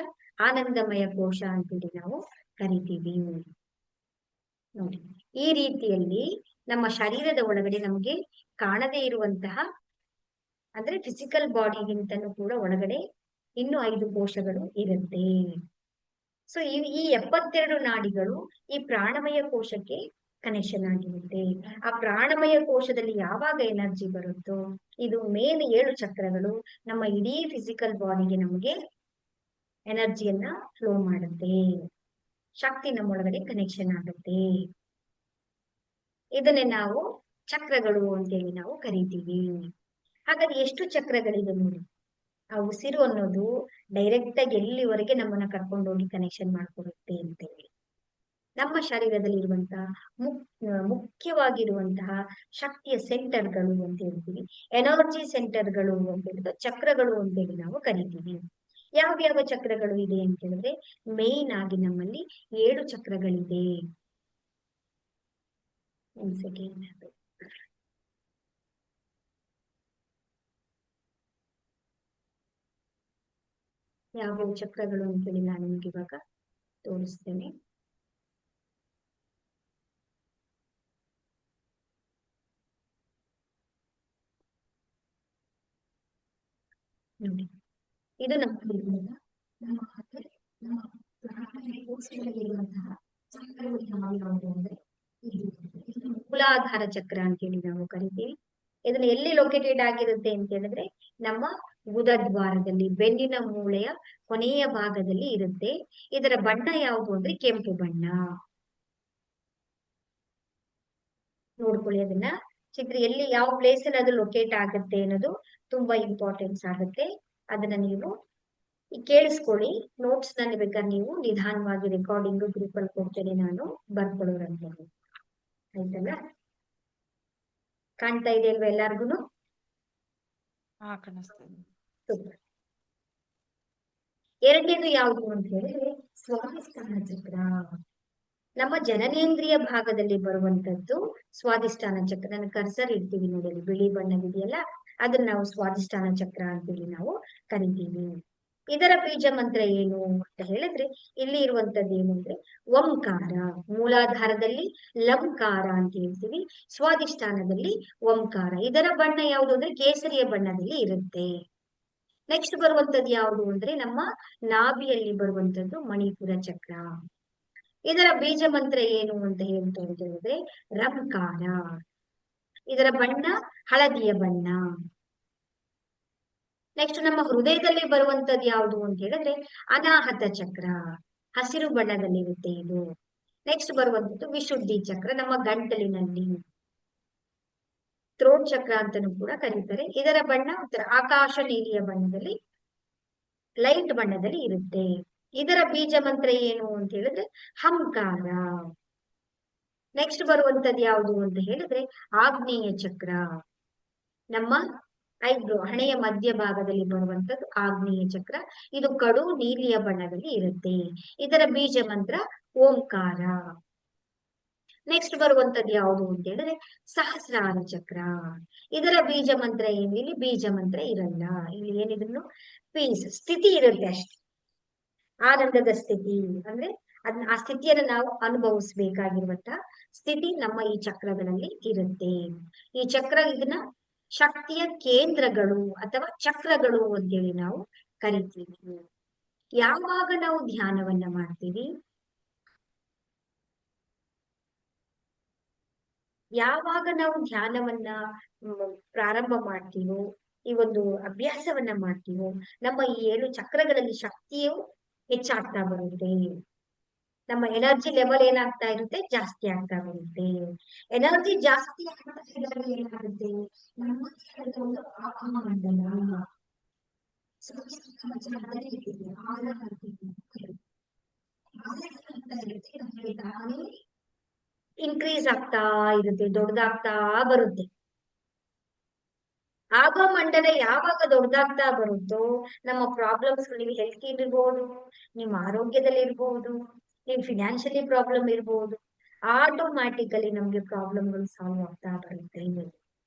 ಆನಂದಮಯ ಕೋಶ ಅಂತೇಳಿ ನಾವು ಕರಿತೀವಿ. ನೋಡಿ, ಈ ರೀತಿಯಲ್ಲಿ ನಮ್ಮ ಶರೀರದ ಒಳಗಡೆ ನಮಗೆ ಕಾಣದೇ ಇರುವಂತಹ, ಅಂದ್ರೆ ಫಿಸಿಕಲ್ ಬಾಡಿಗಿಂತನೂ ಕೂಡ ಒಳಗಡೆ ಇನ್ನು 5 ಕೋಶಗಳು ಇರುತ್ತೆ. ಸೊ ಈ 72 ನಾಡಿಗಳು ಈ ಪ್ರಾಣಮಯ ಕೋಶಕ್ಕೆ ಕನೆಕ್ಷನ್ ಆಗಿರುತ್ತೆ. ಆ ಪ್ರಾಣಮಯ ಕೋಶದಲ್ಲಿ ಯಾವಾಗ ಎನರ್ಜಿ ಬರುತ್ತೋ, ಇದು ಮೇನ್ 7 ಚಕ್ರಗಳು ನಮ್ಮ ಇಡೀ ಫಿಸಿಕಲ್ ಬಾಡಿಗೆ ನಮಗೆ ಎನರ್ಜಿಯನ್ನ ಫ್ಲೋ ಮಾಡುತ್ತೆ, ಶಕ್ತಿ ನಮ್ಮೊಳಗಡೆ ಕನೆಕ್ಷನ್ ಆಗುತ್ತೆ. ಇದನ್ನೇ ನಾವು ಚಕ್ರಗಳು ಅಂತೇಳಿ ನಾವು ಕರಿತೀವಿ. ಹಾಗಾದ್ರೆ ಎಷ್ಟು ಚಕ್ರಗಳಿದೆ ನೋಡಿ. ಆ ಉಸಿರು ಅನ್ನೋದು ಡೈರೆಕ್ಟ್ ಆಗಿ ಎಲ್ಲಿವರೆಗೆ ನಮ್ಮನ್ನ ಕರ್ಕೊಂಡೋಗಿ ಕನೆಕ್ಷನ್ ಮಾಡ್ಕೊಡುತ್ತೆ ಅಂತೇಳಿ. ನಮ್ಮ ಶರೀರದಲ್ಲಿ ಇರುವಂತಹ ಮುಖ್ಯವಾಗಿರುವಂತಹ ಶಕ್ತಿಯ ಸೆಂಟರ್ಗಳು ಅಂತ ಹೇಳ್ತೀವಿ, ಎನರ್ಜಿ ಸೆಂಟರ್ಗಳು ಅಂತ ಹೇಳಿದ್ರೆ ಚಕ್ರಗಳು ಅಂತೇಳಿ ನಾವು ಕರಿತೀವಿ. ಯಾವ ಚಕ್ರಗಳು ಇದೆ ಅಂತ ಹೇಳಿದ್ರೆ, ಮೇನ್ ಆಗಿ ನಮ್ಮಲ್ಲಿ 7 ಚಕ್ರಗಳಿದೆ. ಒಂದ್ ಸೆಕೆಂಡ್. ಯಾವ ಚಕ್ರಗಳು ಅಂತೇಳಿ ನಾನು ನಿಮ್ಗೆ ಇವಾಗ ತೋರಿಸ್ತೇನೆ. ನೋಡಿ, ಇದು ನಮ್ಮ ಕೋಶದಲ್ಲಿರುವಂತಹ ಚಕ್ರಗಳು ಯಾವ್ಯಾವುದು ಅಂದ್ರೆ, ಇದು ಮೂಲಾಧಾರ ಚಕ್ರ ಅಂತೇಳಿ ನಾವು ಕರಿತೀವಿ. ಇದನ್ನ ಎಲ್ಲಿ ಲೊಕೇಟೆಡ್ ಆಗಿರುತ್ತೆ ಅಂತ ಹೇಳಿದ್ರೆ, ನಮ್ಮ ಗುದದ್ವಾರದಲ್ಲಿ, ಬೆನ್ನಿನ ಮೂಳೆಯ ಕೊನೆಯ ಭಾಗದಲ್ಲಿ ಇರುತ್ತೆ. ಇದರ ಬಣ್ಣ ಯಾವುದು ಅಂದ್ರೆ ಕೆಂಪು ಬಣ್ಣ. ನೋಡ್ಕೊಳ್ಳಿ ಅದನ್ನ. ಚಿತ್ರ ಎಲ್ಲಿ ಯಾವ ಪ್ಲೇಸ್ ಅಲ್ಲಿ ಅದು ಲೊಕೇಟ್ ಆಗುತ್ತೆ ಅನ್ನೋದು ತುಂಬಾ ಇಂಪಾರ್ಟೆನ್ಸ್ ಆಗುತ್ತೆ. ಅದನ್ನ ನೀವು ಕೇಳಿಸ್ಕೊಳ್ಳಿ. ನೋಟ್ಸ್ ನಲ್ಲಿ ಬೇಕಾದ್ರೆ ನೀವು ನಿಧಾನವಾಗಿ ರೆಕಾರ್ಡಿಂಗ್ ಗ್ರೂಪ್ ಅಲ್ಲಿ ಕೊಡ್ತೇನೆ, ನಾನು ಬರ್ಕೊಳ್ಳೋರಂತ. ಆಯ್ತಲ್ಲ? ಕಾಣ್ತಾ ಇದೆ ಅಲ್ವಾ ಎಲ್ಲಾರ್ಗು? ಎರಡನೇದು ಯಾವುದು ಅಂತ ಹೇಳಿದ್ರೆ ಸ್ವಾದಿಷ್ಠಾನ ಚಕ್ರ. ನಮ್ಮ ಜನನೇಂದ್ರಿಯ ಭಾಗದಲ್ಲಿ ಬರುವಂತದ್ದು ಸ್ವಾದಿಷ್ಠಾನ ಚಕ್ರ. ನನ್ನ ಕರ್ಸರ್ ಇಡ್ತೀವಿ ನೋಡಿ, ಬಿಳಿ ಬಣ್ಣವಿದೆಯಲ್ಲ, ಅದನ್ನ ನಾವು ಸ್ವಾದಿಷ್ಠಾನ ಚಕ್ರ ಅಂತೇಳಿ ನಾವು ಕರಿತೀವಿ. ಇದರ ಬೀಜ ಮಂತ್ರ ಏನು ಅಂತ ಹೇಳಿದ್ರೆ, ಇಲ್ಲಿ ಇರುವಂತದ್ದು ಏನು ಅಂದ್ರೆ ಓಂಕಾರ. ಮೂಲಾಧಾರದಲ್ಲಿ ಲಂಕಾರ ಅಂತ ಹೇಳ್ತೀವಿ, ಸ್ವಾದಿಷ್ಠಾನದಲ್ಲಿ ಓಂಕಾರ. ಇದರ ಬಣ್ಣ ಯಾವುದು ಅಂದ್ರೆ ಕೇಸರಿಯ ಬಣ್ಣದಲ್ಲಿ ಇರುತ್ತೆ. ನೆಕ್ಸ್ಟ್ ಬರುವಂತದ್ದು ಯಾವುದು ಅಂದ್ರೆ ನಮ್ಮ ನಾಭಿಯಲ್ಲಿ ಬರುವಂತದ್ದು ಮಣಿಪುರ ಚಕ್ರ. ಇದರ ಬೀಜ ಮಂತ್ರ ಏನು ಅಂತ ಹೇಳಿದ್ರೆ ರಂಕಾರ. ಇದರ ಬಣ್ಣ ಹಳದಿಯ ಬಣ್ಣ. ನೆಕ್ಸ್ಟ್ ನಮ್ಮ ಹೃದಯದಲ್ಲಿ ಬರುವಂತದ್ದು ಯಾವುದು ಅಂತ ಹೇಳಿದ್ರೆ ಅನಾಹತ ಚಕ್ರ, ಹಸಿರು ಬಣ್ಣದಲ್ಲಿರುತ್ತೆ ಇದು. ನೆಕ್ಸ್ಟ್ ಬರುವಂತದ್ದು ವಿಶುದ್ಧಿ ಚಕ್ರ, ನಮ್ಮ ಗಂಟಲಿನಲ್ಲಿ, ಥ್ರೋಟ್ ಚಕ್ರ ಅಂತಾನೂ ಕೂಡ ಕರೀತಾರೆ. ಇದರ ಬಣ್ಣ ಒಂಥರ ಆಕಾಶ ನೀಲಿಯ ಬಣ್ಣದಲ್ಲಿ, ಲೈಟ್ ಬಣ್ಣದಲ್ಲಿ ಇರುತ್ತೆ. ಇದರ ಬೀಜ ಮಂತ್ರ ಏನು ಅಂತ ಹೇಳಿದ್ರೆ ಹಂಕಾರ. ನೆಕ್ಸ್ಟ್ ಬರುವಂತದ್ದು ಯಾವುದು ಅಂತ ಹೇಳಿದ್ರೆ ಆಗ್ನೇಯ ಚಕ್ರ, ನಮ್ಮ ಐಬ್ರೋ ಹಣೆಯ ಮಧ್ಯ ಭಾಗದಲ್ಲಿ ಬರುವಂತದ್ದು ಆಗ್ನೇಯ ಚಕ್ರ. ಇದು ಕಡು ನೀಲಿಯ ಬಣ್ಣದಲ್ಲಿ ಇರುತ್ತೆ. ಇದರ ಬೀಜ ಮಂತ್ರ ಓಂಕಾರ. ನೆಕ್ಸ್ಟ್ ಬರುವಂತದ್ದು ಯಾವುದು ಅಂತ ಹೇಳಿದ್ರೆ ಸಹಸ್ರಾರ ಚಕ್ರ. ಇದರ ಬೀಜ ಮಂತ್ರ ಏನು? ಇಲ್ಲಿ ಬೀಜ ಮಂತ್ರ ಇರಲ್ಲ, ಇಲ್ಲಿ ಏನಿದ್ರು ಪೀಸ್ ಸ್ಥಿತಿ ಇರುತ್ತೆ ಅಷ್ಟೇ, ಆನಂದದ ಸ್ಥಿತಿ. ಅಂದ್ರೆ ಆ ಸ್ಥಿತಿಯನ್ನು ನಾವು ಅನುಭವಿಸ್ಬೇಕಾಗಿರುವಂತ ಸ್ಥಿತಿ ನಮ್ಮ ಈ ಚಕ್ರಗಳಲ್ಲಿ ಇರುತ್ತೆ. ಈ ಚಕ್ರ ಇದನ್ನ ಶಕ್ತಿಯ ಕೇಂದ್ರಗಳು ಅಥವಾ ಚಕ್ರಗಳು ಅಂತೇಳಿ ನಾವು ಕರಿತೀವಿ. ಯಾವಾಗ ನಾವು ಧ್ಯಾನವನ್ನ ಮಾಡ್ತೀವಿ, ಯಾವಾಗ ನಾವು ಧ್ಯಾನವನ್ನ ಪ್ರಾರಂಭ ಮಾಡ್ತೀವೋ, ಈ ಒಂದು ಅಭ್ಯಾಸವನ್ನ ಮಾಡ್ತೀವೋ, ನಮ್ಮ ಈ 7 ಚಕ್ರಗಳಲ್ಲಿ ಶಕ್ತಿಯು ಹೆಚ್ಚಾಗ್ತಾ ಬರುತ್ತೆ. ನಮ್ಮ ಎನರ್ಜಿ ಲೆವೆಲ್ ಏನಾಗ್ತಾ ಇರುತ್ತೆ, ಜಾಸ್ತಿ ಆಗ್ತಾ ಬರುತ್ತೆ. ಎನರ್ಜಿ ಜಾಸ್ತಿ ಆಗ್ತಾ ಇದ್ದಾಗ ಏನಾಗುತ್ತೆ, ನಮ್ಮ ಒಂದು ಆತ್ಮಮಂಡಲ ಇನ್ಕ್ರೀಸ್ ಆಗ್ತಾ ಇರುತ್ತೆ, ದೊಡ್ಡದಾಗ್ತಾ ಬರುತ್ತೆ. ಆಗ ಮಂಡಲ ಯಾವಾಗ ದೊಡ್ಡದಾಗ್ತಾ ಬರುತ್ತೋ, ನಮ್ಮ ಪ್ರಾಬ್ಲಮ್ಸ್, ನೀವು ಹೆಲ್ತ್ ಇರ್ಬೋದು, ನಿಮ್ಮ ಆರೋಗ್ಯದಲ್ಲಿ ಇರ್ಬೋದು, ನೀವು ಫಿನಾನ್ಷಿಯಲಿ ಪ್ರಾಬ್ಲಮ್ ಇರ್ಬೋದು, ಆಟೋಮ್ಯಾಟಿಕಲಿ ನಮ್ಗೆ ಪ್ರಾಬ್ಲಮ್ಗಳು ಸಾಲ್ವ್ ಆಗ್ತಾ ಬರುತ್ತೆ.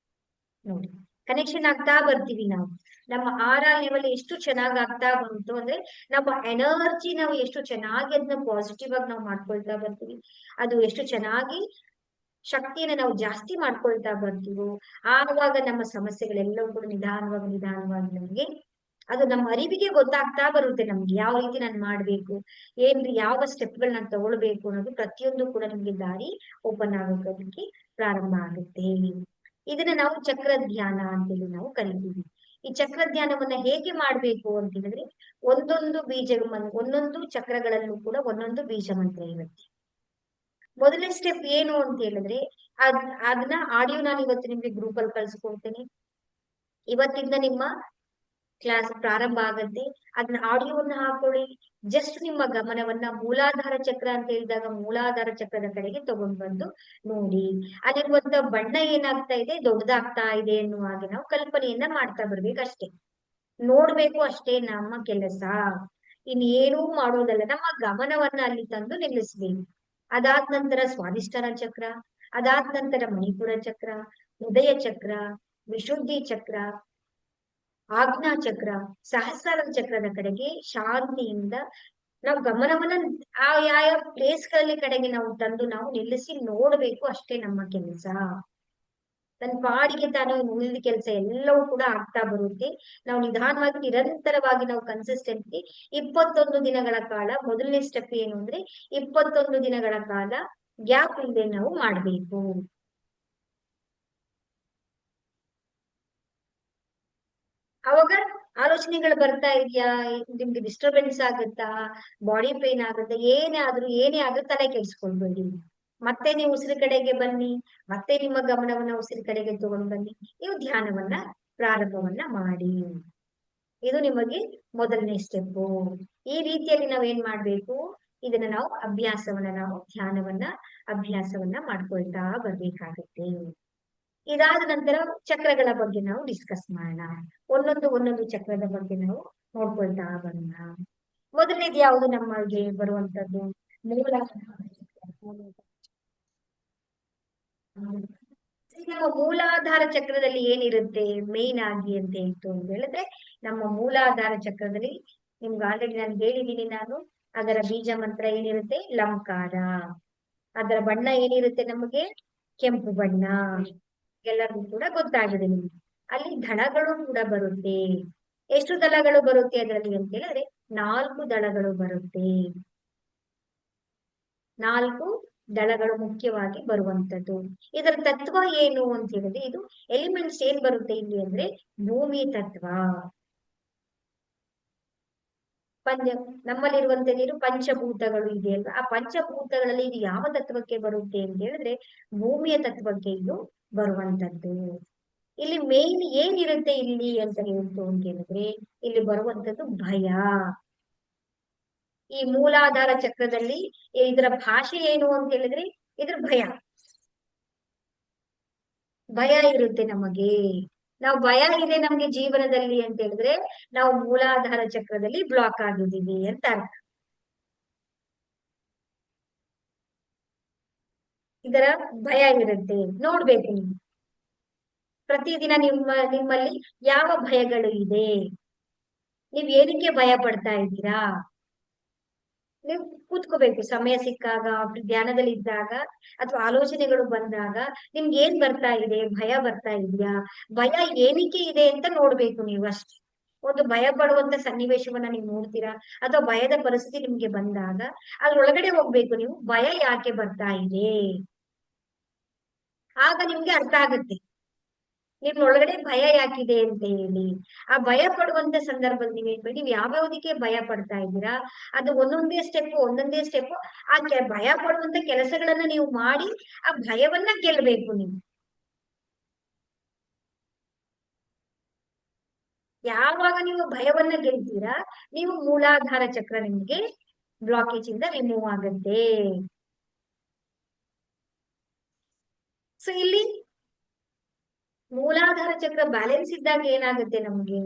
ನೋಡಿ, ಕನೆಕ್ಷನ್ ಆಗ್ತಾ ಬರ್ತೀವಿ ನಾವು. ನಮ್ಮ ಆರ ಲೆವೆಲ್ ಎಷ್ಟು ಚೆನ್ನಾಗಿ ಆಗ್ತಾ ಬಂತು ಅಂದ್ರೆ, ನಮ್ಮ ಎನರ್ಜಿ ನಾವು ಎಷ್ಟು ಚೆನ್ನಾಗಿ ಅದನ್ನ ಪಾಸಿಟಿವ್ ಆಗಿ ನಾವು ಮಾಡ್ಕೊಳ್ತಾ ಬರ್ತೀವಿ, ಅದು ಎಷ್ಟು ಚೆನ್ನಾಗಿ ಶಕ್ತಿಯನ್ನು ನಾವು ಜಾಸ್ತಿ ಮಾಡ್ಕೊಳ್ತಾ ಬರ್ತೀವೋ, ಆವಾಗ ನಮ್ಮ ಸಮಸ್ಯೆಗಳೆಲ್ಲವೂ ಕೂಡ ನಿಧಾನವಾಗಿ ನಿಧಾನವಾಗಿ ನಮ್ಗೆ ಅದು ನಮ್ಮ ಅರಿವಿಗೆ ಗೊತ್ತಾಗ್ತಾ ಬರುತ್ತೆ. ನಮ್ಗೆ ಯಾವ ರೀತಿ ನಾನು ಮಾಡ್ಬೇಕು, ಏನ್ರಿ ಯಾವ ಸ್ಟೆಪ್ಗಳನ್ನ ನಾನು ತಗೊಳ್ಬೇಕು ಅನ್ನೋದು ಪ್ರತಿಯೊಂದು ಕೂಡ ನಮ್ಗೆ ದಾರಿ ಓಪನ್ ಆಗೋದಕ್ಕೆ ಪ್ರಾರಂಭ ಆಗುತ್ತೆ. ಇದನ್ನ ನಾವು ಚಕ್ರ ಧ್ಯಾನ ಅಂತೇಳಿ ನಾವು ಕರಿತೀವಿ. ಈ ಚಕ್ರ ಧ್ಯಾನವನ್ನ ಹೇಗೆ ಮಾಡ್ಬೇಕು ಅಂತ ಹೇಳಿದ್ರೆ, ಒಂದೊಂದು ಒಂದೊಂದು ಚಕ್ರಗಳಲ್ಲೂ ಕೂಡ ಒಂದೊಂದು ಬೀಜ ಮಂತ್ರ ಇರುತ್ತೆ. ಮೊದಲನೇ ಸ್ಟೆಪ್ ಏನು ಅಂತ ಹೇಳಿದ್ರೆ, ಅದನ್ನ ಆಡಿಯೋ ನಾನು ಇವತ್ತು ನಿಮ್ಗೆ ಗ್ರೂಪ್ ಅಲ್ಲಿ ಕಳ್ಸ್ಕೊಡ್ತೇನೆ. ಇವತ್ತಿಂದ ನಿಮ್ಮ ಕ್ಲಾಸ್ ಪ್ರಾರಂಭ ಆಗತ್ತೆ. ಅದನ್ನ ಆಡಿಯೋವನ್ನ ಹಾಕೊಳ್ಳಿ. ಜಸ್ಟ್ ನಿಮ್ಮ ಗಮನವನ್ನ ಮೂಲಾಧಾರ ಚಕ್ರ ಅಂತ ಹೇಳಿದಾಗ ಮೂಲಾಧಾರ ಚಕ್ರದ ಕಡೆಗೆ ತಗೊಂಡ್ ಬಂದು ನೋಡಿ. ಅಲ್ಲಿರುವಂತ ಬಣ್ಣ ಏನಾಗ್ತಾ ಇದೆ, ದೊಡ್ಡದಾಗ್ತಾ ಇದೆ ಎನ್ನುವ ಹಾಗೆ ನಾವು ಕಲ್ಪನೆಯನ್ನ ಮಾಡ್ತಾ ಬರ್ಬೇಕಷ್ಟೇ, ನೋಡ್ಬೇಕು ಅಷ್ಟೇ ನಮ್ಮ ಕೆಲಸ. ಇನ್ನೇನೂ ಮಾಡೋದಲ್ಲ, ನಮ್ಮ ಗಮನವನ್ನ ಅಲ್ಲಿ ತಂದು ನಿಲ್ಲಿಸ್ಬೇಕು. ಅದಾದ ನಂತರ ಸ್ವಾದಿಷ್ಠಾನ ಚಕ್ರ, ಅದಾದ ನಂತರ ಮಣಿಪುರ ಚಕ್ರ, ಹೃದಯ ಚಕ್ರ, ವಿಶುದ್ಧಿ ಚಕ್ರ, ಆಜ್ಞಾ ಚಕ್ರ, ಸಹಸ್ರಾರ ಚಕ್ರದ ಕಡೆಗೆ ಶಾಂತಿಯಿಂದ ನಾವು ಗಮನವನ್ನ ಯಾವ ಪ್ಲೇಸ್ ಗಳಲ್ಲಿ ಕಡೆಗೆ ನಾವು ತಂದು ನಾವು ನಿಲ್ಲಿಸಿ ನೋಡ್ಬೇಕು ಅಷ್ಟೇ ನಮ್ಮ ಕೆಲಸ. ತನ್ನ ಪಾಡಿಗೆ ತಾನು ಉಳಿದ ಕೆಲಸ ಎಲ್ಲವೂ ಕೂಡ ಆಗ್ತಾ ಬರುತ್ತೆ. ನಾವು ನಿಧಾನವಾಗಿ ನಿರಂತರವಾಗಿ ನಾವು ಕನ್ಸಿಸ್ಟೆಂಟ್ಲಿ 21 ದಿನಗಳ ಕಾಲ, ಮೊದಲನೇ ಸ್ಟೆಪ್ ಏನು ಅಂದ್ರೆ 21 ದಿನಗಳ ಕಾಲ ಗ್ಯಾಪ್ ಇಲ್ಲದೆ ನಾವು ಮಾಡ್ಬೇಕು. ಅವಾಗ ಆಲೋಚನೆಗಳು ಬರ್ತಾ ಇದೆಯಾ, ನಿಮ್ಗೆ ಡಿಸ್ಟರ್ಬೆನ್ಸ್ ಆಗುತ್ತಾ, ಬಾಡಿ ಪೇನ್ ಆಗುತ್ತೆ, ಏನೇ ಆದ್ರೂ ತಲೆ ಕೆಡಿಸ್ಕೊಳ್ಬೇಡಿ. ಮತ್ತೆ ನೀವು ಉಸಿರು ಕಡೆಗೆ ಬನ್ನಿ, ಮತ್ತೆ ನಿಮ್ಮ ಗಮನವನ್ನ ಉಸಿರು ಕಡೆಗೆ ತಗೊಂಡು ಬನ್ನಿ, ನೀವು ಧ್ಯಾನವನ್ನ ಪ್ರಾರಂಭವನ್ನ ಮಾಡಿ. ಇದು ನಿಮಗೆ ಮೊದಲನೇ ಸ್ಟೆಪ್ಪು. ಈ ರೀತಿಯಲ್ಲಿ ನಾವ್ ಏನ್ ಮಾಡ್ಬೇಕು, ಇದನ್ನ ನಾವು ಧ್ಯಾನವನ್ನ ಅಭ್ಯಾಸವನ್ನ ಮಾಡ್ಕೊಳ್ತಾ ಬರ್ಬೇಕಾಗತ್ತೆ. ಇದಾದ ನಂತರ ಚಕ್ರಗಳ ಬಗ್ಗೆ ನಾವು ಡಿಸ್ಕಸ್ ಮಾಡೋಣ. ಒಂದೊಂದು ಚಕ್ರದ ಬಗ್ಗೆ ನಾವು ನೋಡ್ಕೊಳ್ತಾ ಬರೋಣ. ಮೊದಲನೇದು ಯಾವುದು ನಮಗೆ ಬರುವಂತದ್ದು, ನಮ್ಮ ಮೂಲಾಧಾರ ಚಕ್ರದಲ್ಲಿ ಏನಿರುತ್ತೆ ಮೇನ್ ಆಗಿ ಅಂತ ಹೇಳ್ತು ಅಂತ ಹೇಳಿದ್ರೆ, ನಮ್ಮ ಮೂಲಾಧಾರ ಚಕ್ರದಲ್ಲಿ ನಿಮ್ಗೆ ಆಲ್ರೆಡಿ ನಾನು ಹೇಳಿದ್ದೀನಿ, ಅದರ ಬೀಜ ಮಂತ್ರ ಏನಿರುತ್ತೆ ಲಂಕಾರ. ಅದರ ಬಣ್ಣ ಏನಿರುತ್ತೆ ನಮಗೆ ಕೆಂಪು ಬಣ್ಣ, ಎಲ್ಲರಿಗೂ ಕೂಡ ಗೊತ್ತಾಗಿದೆ ನಿಮ್ಗೆ. ಅಲ್ಲಿ ದಳಗಳು ಕೂಡ ಬರುತ್ತೆ. ಎಷ್ಟು ದಳಗಳು ಬರುತ್ತೆ ಅದರಲ್ಲಿ ಅಂತ ಹೇಳಿದ್ರೆ 4 ದಳಗಳು ಬರುತ್ತೆ. 4 ದಳಗಳು ಮುಖ್ಯವಾಗಿ ಬರುವಂತದ್ದು. ಇದರ ತತ್ವ ಏನು ಅಂತ ಹೇಳಿದ್ರೆ, ಇದು ಎಲಿಮೆಂಟ್ಸ್ ಏನ್ ಬರುತ್ತೆ ಇಲ್ಲಿ ಅಂದ್ರೆ ಭೂಮಿ ತತ್ವ. ಪಂಚ ನಮ್ಮಲ್ಲಿರುವಂತ ನೀರು ಪಂಚಭೂತಗಳು ಇದೆಯಲ್ಲ, ಆ ಪಂಚಭೂತಗಳಲ್ಲಿ ಇದು ಯಾವ ತತ್ವಕ್ಕೆ ಬರುತ್ತೆ ಅಂತ ಹೇಳಿದ್ರೆ ಭೂಮಿಯ ತತ್ವಕ್ಕೆ ಇದು ಬರುವಂತದ್ದು. ಇಲ್ಲಿ ಮೇನ್ ಏನಿರುತ್ತೆ ಇಲ್ಲಿ ಅಂತ ಹೇಳ್ತು ಅಂತ ಹೇಳಿದ್ರೆ, ಇಲ್ಲಿ ಬರುವಂತದ್ದು ಭಯ. ಈ ಮೂಲಾಧಾರ ಚಕ್ರದಲ್ಲಿ ಇದರ ಭಾಷೆ ಏನು ಅಂತ ಹೇಳಿದ್ರೆ ಇದ್ರ ಭಯ. ಭಯ ಇರುತ್ತೆ ನಮಗೆ. ನಾವು ಭಯ ಇದೆ ನಮ್ಗೆ ಜೀವನದಲ್ಲಿ ಅಂತ ಹೇಳಿದ್ರೆ ನಾವು ಮೂಲಾಧಾರ ಚಕ್ರದಲ್ಲಿ ಬ್ಲಾಕ್ ಆಗಿದ್ದೀವಿ ಅಂತ ಅರ್ಥ. ಇದರ ಭಯ ಇರುತ್ತೆ. ನೋಡ್ಬೇಕು ನೀವು ಪ್ರತಿದಿನ ನಿಮ್ಮಲ್ಲಿ ಯಾವ ಭಯಗಳು ಇದೆ, ನೀವ್ ಏನಕ್ಕೆ ಭಯ ಪಡ್ತಾ ಇದ್ದೀರಾ. ನೀವು ಕೂತ್ಕೋಬೇಕು ಸಮಯ ಸಿಕ್ಕಾಗ, ಧ್ಯಾನದಲ್ಲಿ ಇದ್ದಾಗ ಅಥವಾ ಆಲೋಚನೆಗಳು ಬಂದಾಗ ನಿಮ್ಗೆ ಏನ್ ಬರ್ತಾ ಇದೆ, ಭಯ ಬರ್ತಾ ಇದೆಯಾ, ಭಯ ಏನಕ್ಕೆ ಇದೆ ಅಂತ ನೋಡ್ಬೇಕು ನೀವು ಅಷ್ಟೇ. ಒಂದು ಭಯ ಪಡುವಂತ ಸನ್ನಿವೇಶವನ್ನ ನೀವು ನೋಡ್ತೀರಾ ಅಥವಾ ಭಯದ ಪರಿಸ್ಥಿತಿ ನಿಮ್ಗೆ ಬಂದಾಗ ಅದ್ರೊಳಗಡೆ ಹೋಗ್ಬೇಕು ನೀವು, ಭಯ ಯಾಕೆ ಬರ್ತಾ ಇದೆ, ಆಗ ನಿಮ್ಗೆ ಅರ್ಥ ಆಗುತ್ತೆ ನಿಮ್ಮೊಳಗಡೆ ಭಯ ಯಾಕಿದೆ ಅಂತ ಹೇಳಿ. ಆ ಭಯ ಪಡುವಂತ ಸಂದರ್ಭದಲ್ಲಿ ನೀವು ಯಾವ್ಯಾವ್ದಕ್ಕೆ ಭಯ ಪಡ್ತಾ ಇದ್ದೀರಾ, ಅದು ಒಂದೊಂದೇ ಸ್ಟೆಪ್ ಆ ಭಯ ಪಡುವಂತ ಕೆಲಸಗಳನ್ನ ನೀವು ಮಾಡಿ ಆ ಭಯವನ್ನ ಗೆಲ್ಬೇಕು ನೀವು. ಯಾವಾಗ ನೀವು ಭಯವನ್ನ ಗೆಲ್ತೀರಾ, ನೀವು ಮೂಲಾಧಾರ ಚಕ್ರ ನಿಮ್ಗೆ ಬ್ಲಾಕೇಜ್ ಇಂದ ರಿಮೂವ್ ಆಗುತ್ತೆ. ಸೊ ಇಲ್ಲಿ ಮೂಲಾಧಾರ ಚಕ್ರ ಬ್ಯಾಲೆನ್ಸ್ ಇದ್ದಾಗ ಏನಾಗುತ್ತೆ ನಮ್ಗೆ,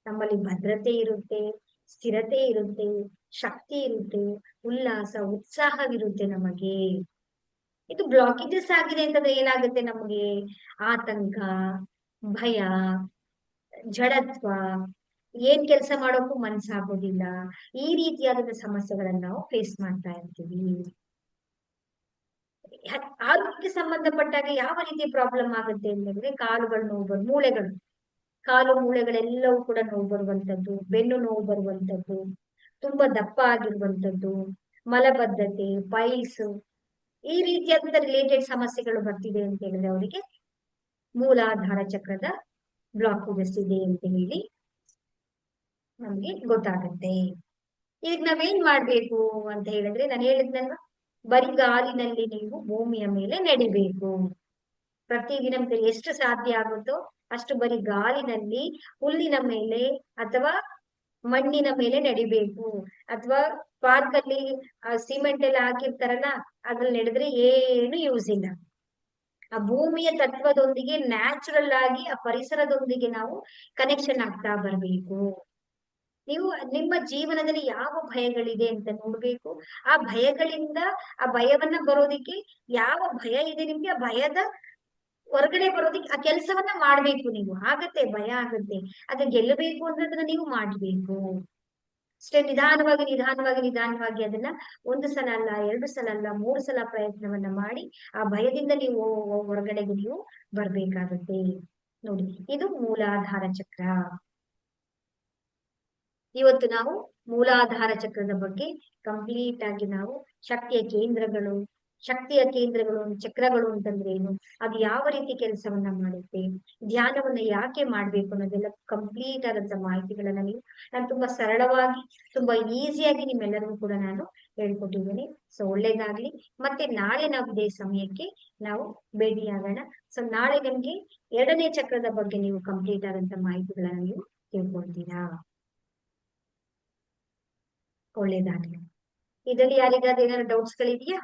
ನಮ್ಮಲ್ಲಿ ಭದ್ರತೆ ಇರುತ್ತೆ, ಸ್ಥಿರತೆ ಇರುತ್ತೆ, ಶಕ್ತಿ ಇರುತ್ತೆ, ಉಲ್ಲಾಸ ಉತ್ಸಾಹವಿರುತ್ತೆ ನಮಗೆ. ಇದು ಬ್ಲಾಕೇಜಸ್ ಆಗಿದೆ ಅಂತಂದ್ರೆ ಏನಾಗುತ್ತೆ ನಮಗೆ, ಆತಂಕ, ಭಯ, ಜಡತ್ವ, ಏನ್ ಕೆಲಸ ಮಾಡೋಕ್ಕೂ ಮನ್ಸಾಗೋದಿಲ್ಲ, ಈ ರೀತಿಯಾದ ಸಮಸ್ಯೆಗಳನ್ನ ನಾವು ಫೇಸ್ ಮಾಡ್ತಾ ಇರ್ತೀವಿ. ಆರೋಗ್ಯಕ್ಕೆ ಸಂಬಂಧಪಟ್ಟಾಗ ಯಾವ ರೀತಿಯ ಪ್ರಾಬ್ಲಮ್ ಆಗುತ್ತೆ ಅಂತಂದ್ರೆ ಕಾಲುಗಳು ನೋವು, ಮೂಳೆಗಳು, ಕಾಲು ಮೂಳೆಗಳೆಲ್ಲವೂ ಕೂಡ ನೋವು ಬರುವಂತದ್ದು, ಬೆನ್ನು ನೋವು ಬರುವಂತದ್ದು, ತುಂಬಾ ದಪ್ಪ ಆಗಿರುವಂತದ್ದು, ಮಲಬದ್ಧತೆ, ಪೈಲ್ಸ್, ಈ ರೀತಿಯಾದಂತ ರಿಲೇಟೆಡ್ ಸಮಸ್ಯೆಗಳು ಬರ್ತಿದೆ ಅಂತ ಹೇಳಿದ್ರೆ ಅವರಿಗೆ ಮೂಲಾಧಾರ ಚಕ್ರದ ಬ್ಲಾಕೇಜಸ್ ಇದೆ ಅಂತ ಹೇಳಿ ನಮ್ಗೆ ಗೊತ್ತಾಗುತ್ತೆ. ಈಗ ನಾವೇನ್ ಮಾಡ್ಬೇಕು ಅಂತ ಹೇಳಿದ್ರೆ, ನಾನು ಹೇಳಿದ್ನಲ್ವಾ, ಬರಿಗಾಲಿನಲ್ಲಿ ನೀವು ಭೂಮಿಯ ಮೇಲೆ ನಡಿಬೇಕು. ಪ್ರತಿದಿನ ಎಷ್ಟು ಸಾಧ್ಯ ಆಗುತ್ತೋ ಅಷ್ಟು ಬರೀ ಗಾಲಿನಲ್ಲಿ ಹುಲ್ಲಿನ ಮೇಲೆ ಅಥವಾ ಮಣ್ಣಿನ ಮೇಲೆ ನಡಿಬೇಕು. ಅಥವಾ ಪಾರ್ಕ್ ಅಲ್ಲಿ ಸಿಮೆಂಟ್ ಎಲ್ಲ ಹಾಕಿರ್ತಾರಲ್ಲ, ಅದ್ರಲ್ಲಿ ನಡೆದ್ರೆ ಏನು ಯೂಸ್ ಇಲ್ಲ. ಆ ಭೂಮಿಯ ತತ್ವದೊಂದಿಗೆ ನ್ಯಾಚುರಲ್ ಆಗಿ ಆ ಪರಿಸರದೊಂದಿಗೆ ನಾವು ಕನೆಕ್ಷನ್ ಆಗ್ತಾ ಬರ್ಬೇಕು. ನೀವು ನಿಮ್ಮ ಜೀವನದಲ್ಲಿ ಯಾವ ಭಯಗಳಿದೆ ಅಂತ ನೋಡ್ಬೇಕು. ಆ ಭಯಗಳಿಂದ ಆ ಭಯವನ್ನ ಬರೋದಿಕ್ಕೆ ಯಾವ ಭಯ ಇದೆ ನಿಮ್ಗೆ, ಆ ಭಯದ ಹೊರಗಡೆ ಬರೋದಿಕ್ಕೆ ಆ ಕೆಲಸವನ್ನ ಮಾಡ್ಬೇಕು ನೀವು. ಆಗತ್ತೆ, ಭಯ ಆಗತ್ತೆ, ಅದ ಗೆಲ್ಲಬೇಕು ಅನ್ನೋದನ್ನ ನೀವು ಮಾಡ್ಬೇಕು. ಅಷ್ಟೇ ನಿಧಾನವಾಗಿ ಅದನ್ನ ಒಂದು ಸಲ ಅಲ್ಲ, ಎರಡು ಸಲ ಅಲ್ಲ, ಮೂರು ಸಲ ಪ್ರಯತ್ನವನ್ನ ಮಾಡಿ ಆ ಭಯದಿಂದ ನೀವು ಹೊರಗಡೆಗೆ ನೀವು ಬರ್ಬೇಕಾಗತ್ತೆ. ನೋಡಿ, ಇದು ಮೂಲಾಧಾರ ಚಕ್ರ. ಇವತ್ತು ನಾವು ಮೂಲಾಧಾರ ಚಕ್ರದ ಬಗ್ಗೆ ಕಂಪ್ಲೀಟ್ ಆಗಿ ನಾವು ಶಕ್ತಿಯ ಕೇಂದ್ರಗಳು ಚಕ್ರಗಳು ಅಂತಂದ್ರೆ ಏನು, ಅದು ಯಾವ ರೀತಿ ಕೆಲಸವನ್ನ ಮಾಡುತ್ತೆ, ಧ್ಯಾನವನ್ನ ಯಾಕೆ ಮಾಡ್ಬೇಕು ಅನ್ನೋದೆಲ್ಲ ಕಂಪ್ಲೀಟ್ ಆದಂತ ಮಾಹಿತಿಗಳನ್ನ ನಾನು ತುಂಬಾ ಸರಳವಾಗಿ, ತುಂಬಾ ಈಸಿಯಾಗಿ ನಿಮ್ಮೆಲ್ಲರಿಗೂ ಕೂಡ ನಾನು ಹೇಳ್ಕೊಟ್ಟಿದ್ದೀನಿ. ಸೊ ಒಳ್ಳೇದಾಗ್ಲಿ. ಮತ್ತೆ ನಾಳೆ ನಾವು ಇದೇ ಸಮಯಕ್ಕೆ ನಾವು ಭೇಟಿಯಾಗೋಣ. ಸೊ ನಾಳೆ ನಿಮ್ಗೆ ಎರಡನೇ ಚಕ್ರದ ಬಗ್ಗೆ ನೀವು ಕಂಪ್ಲೀಟ್ ಆದಂತ ಮಾಹಿತಿಗಳನ್ನ ನೀವು ತಿಳ್ಕೊಳ್ತೀರಾ. ಒಳ್ಳೇದಾಗ್ಲಿ. ಇದರಲ್ಲಿ ಯಾರಿಗಾದ್ರೂ ಏನಾದ್ರು ಡೌಟ್ಸ್ ಗಳಿದೆಯಾ?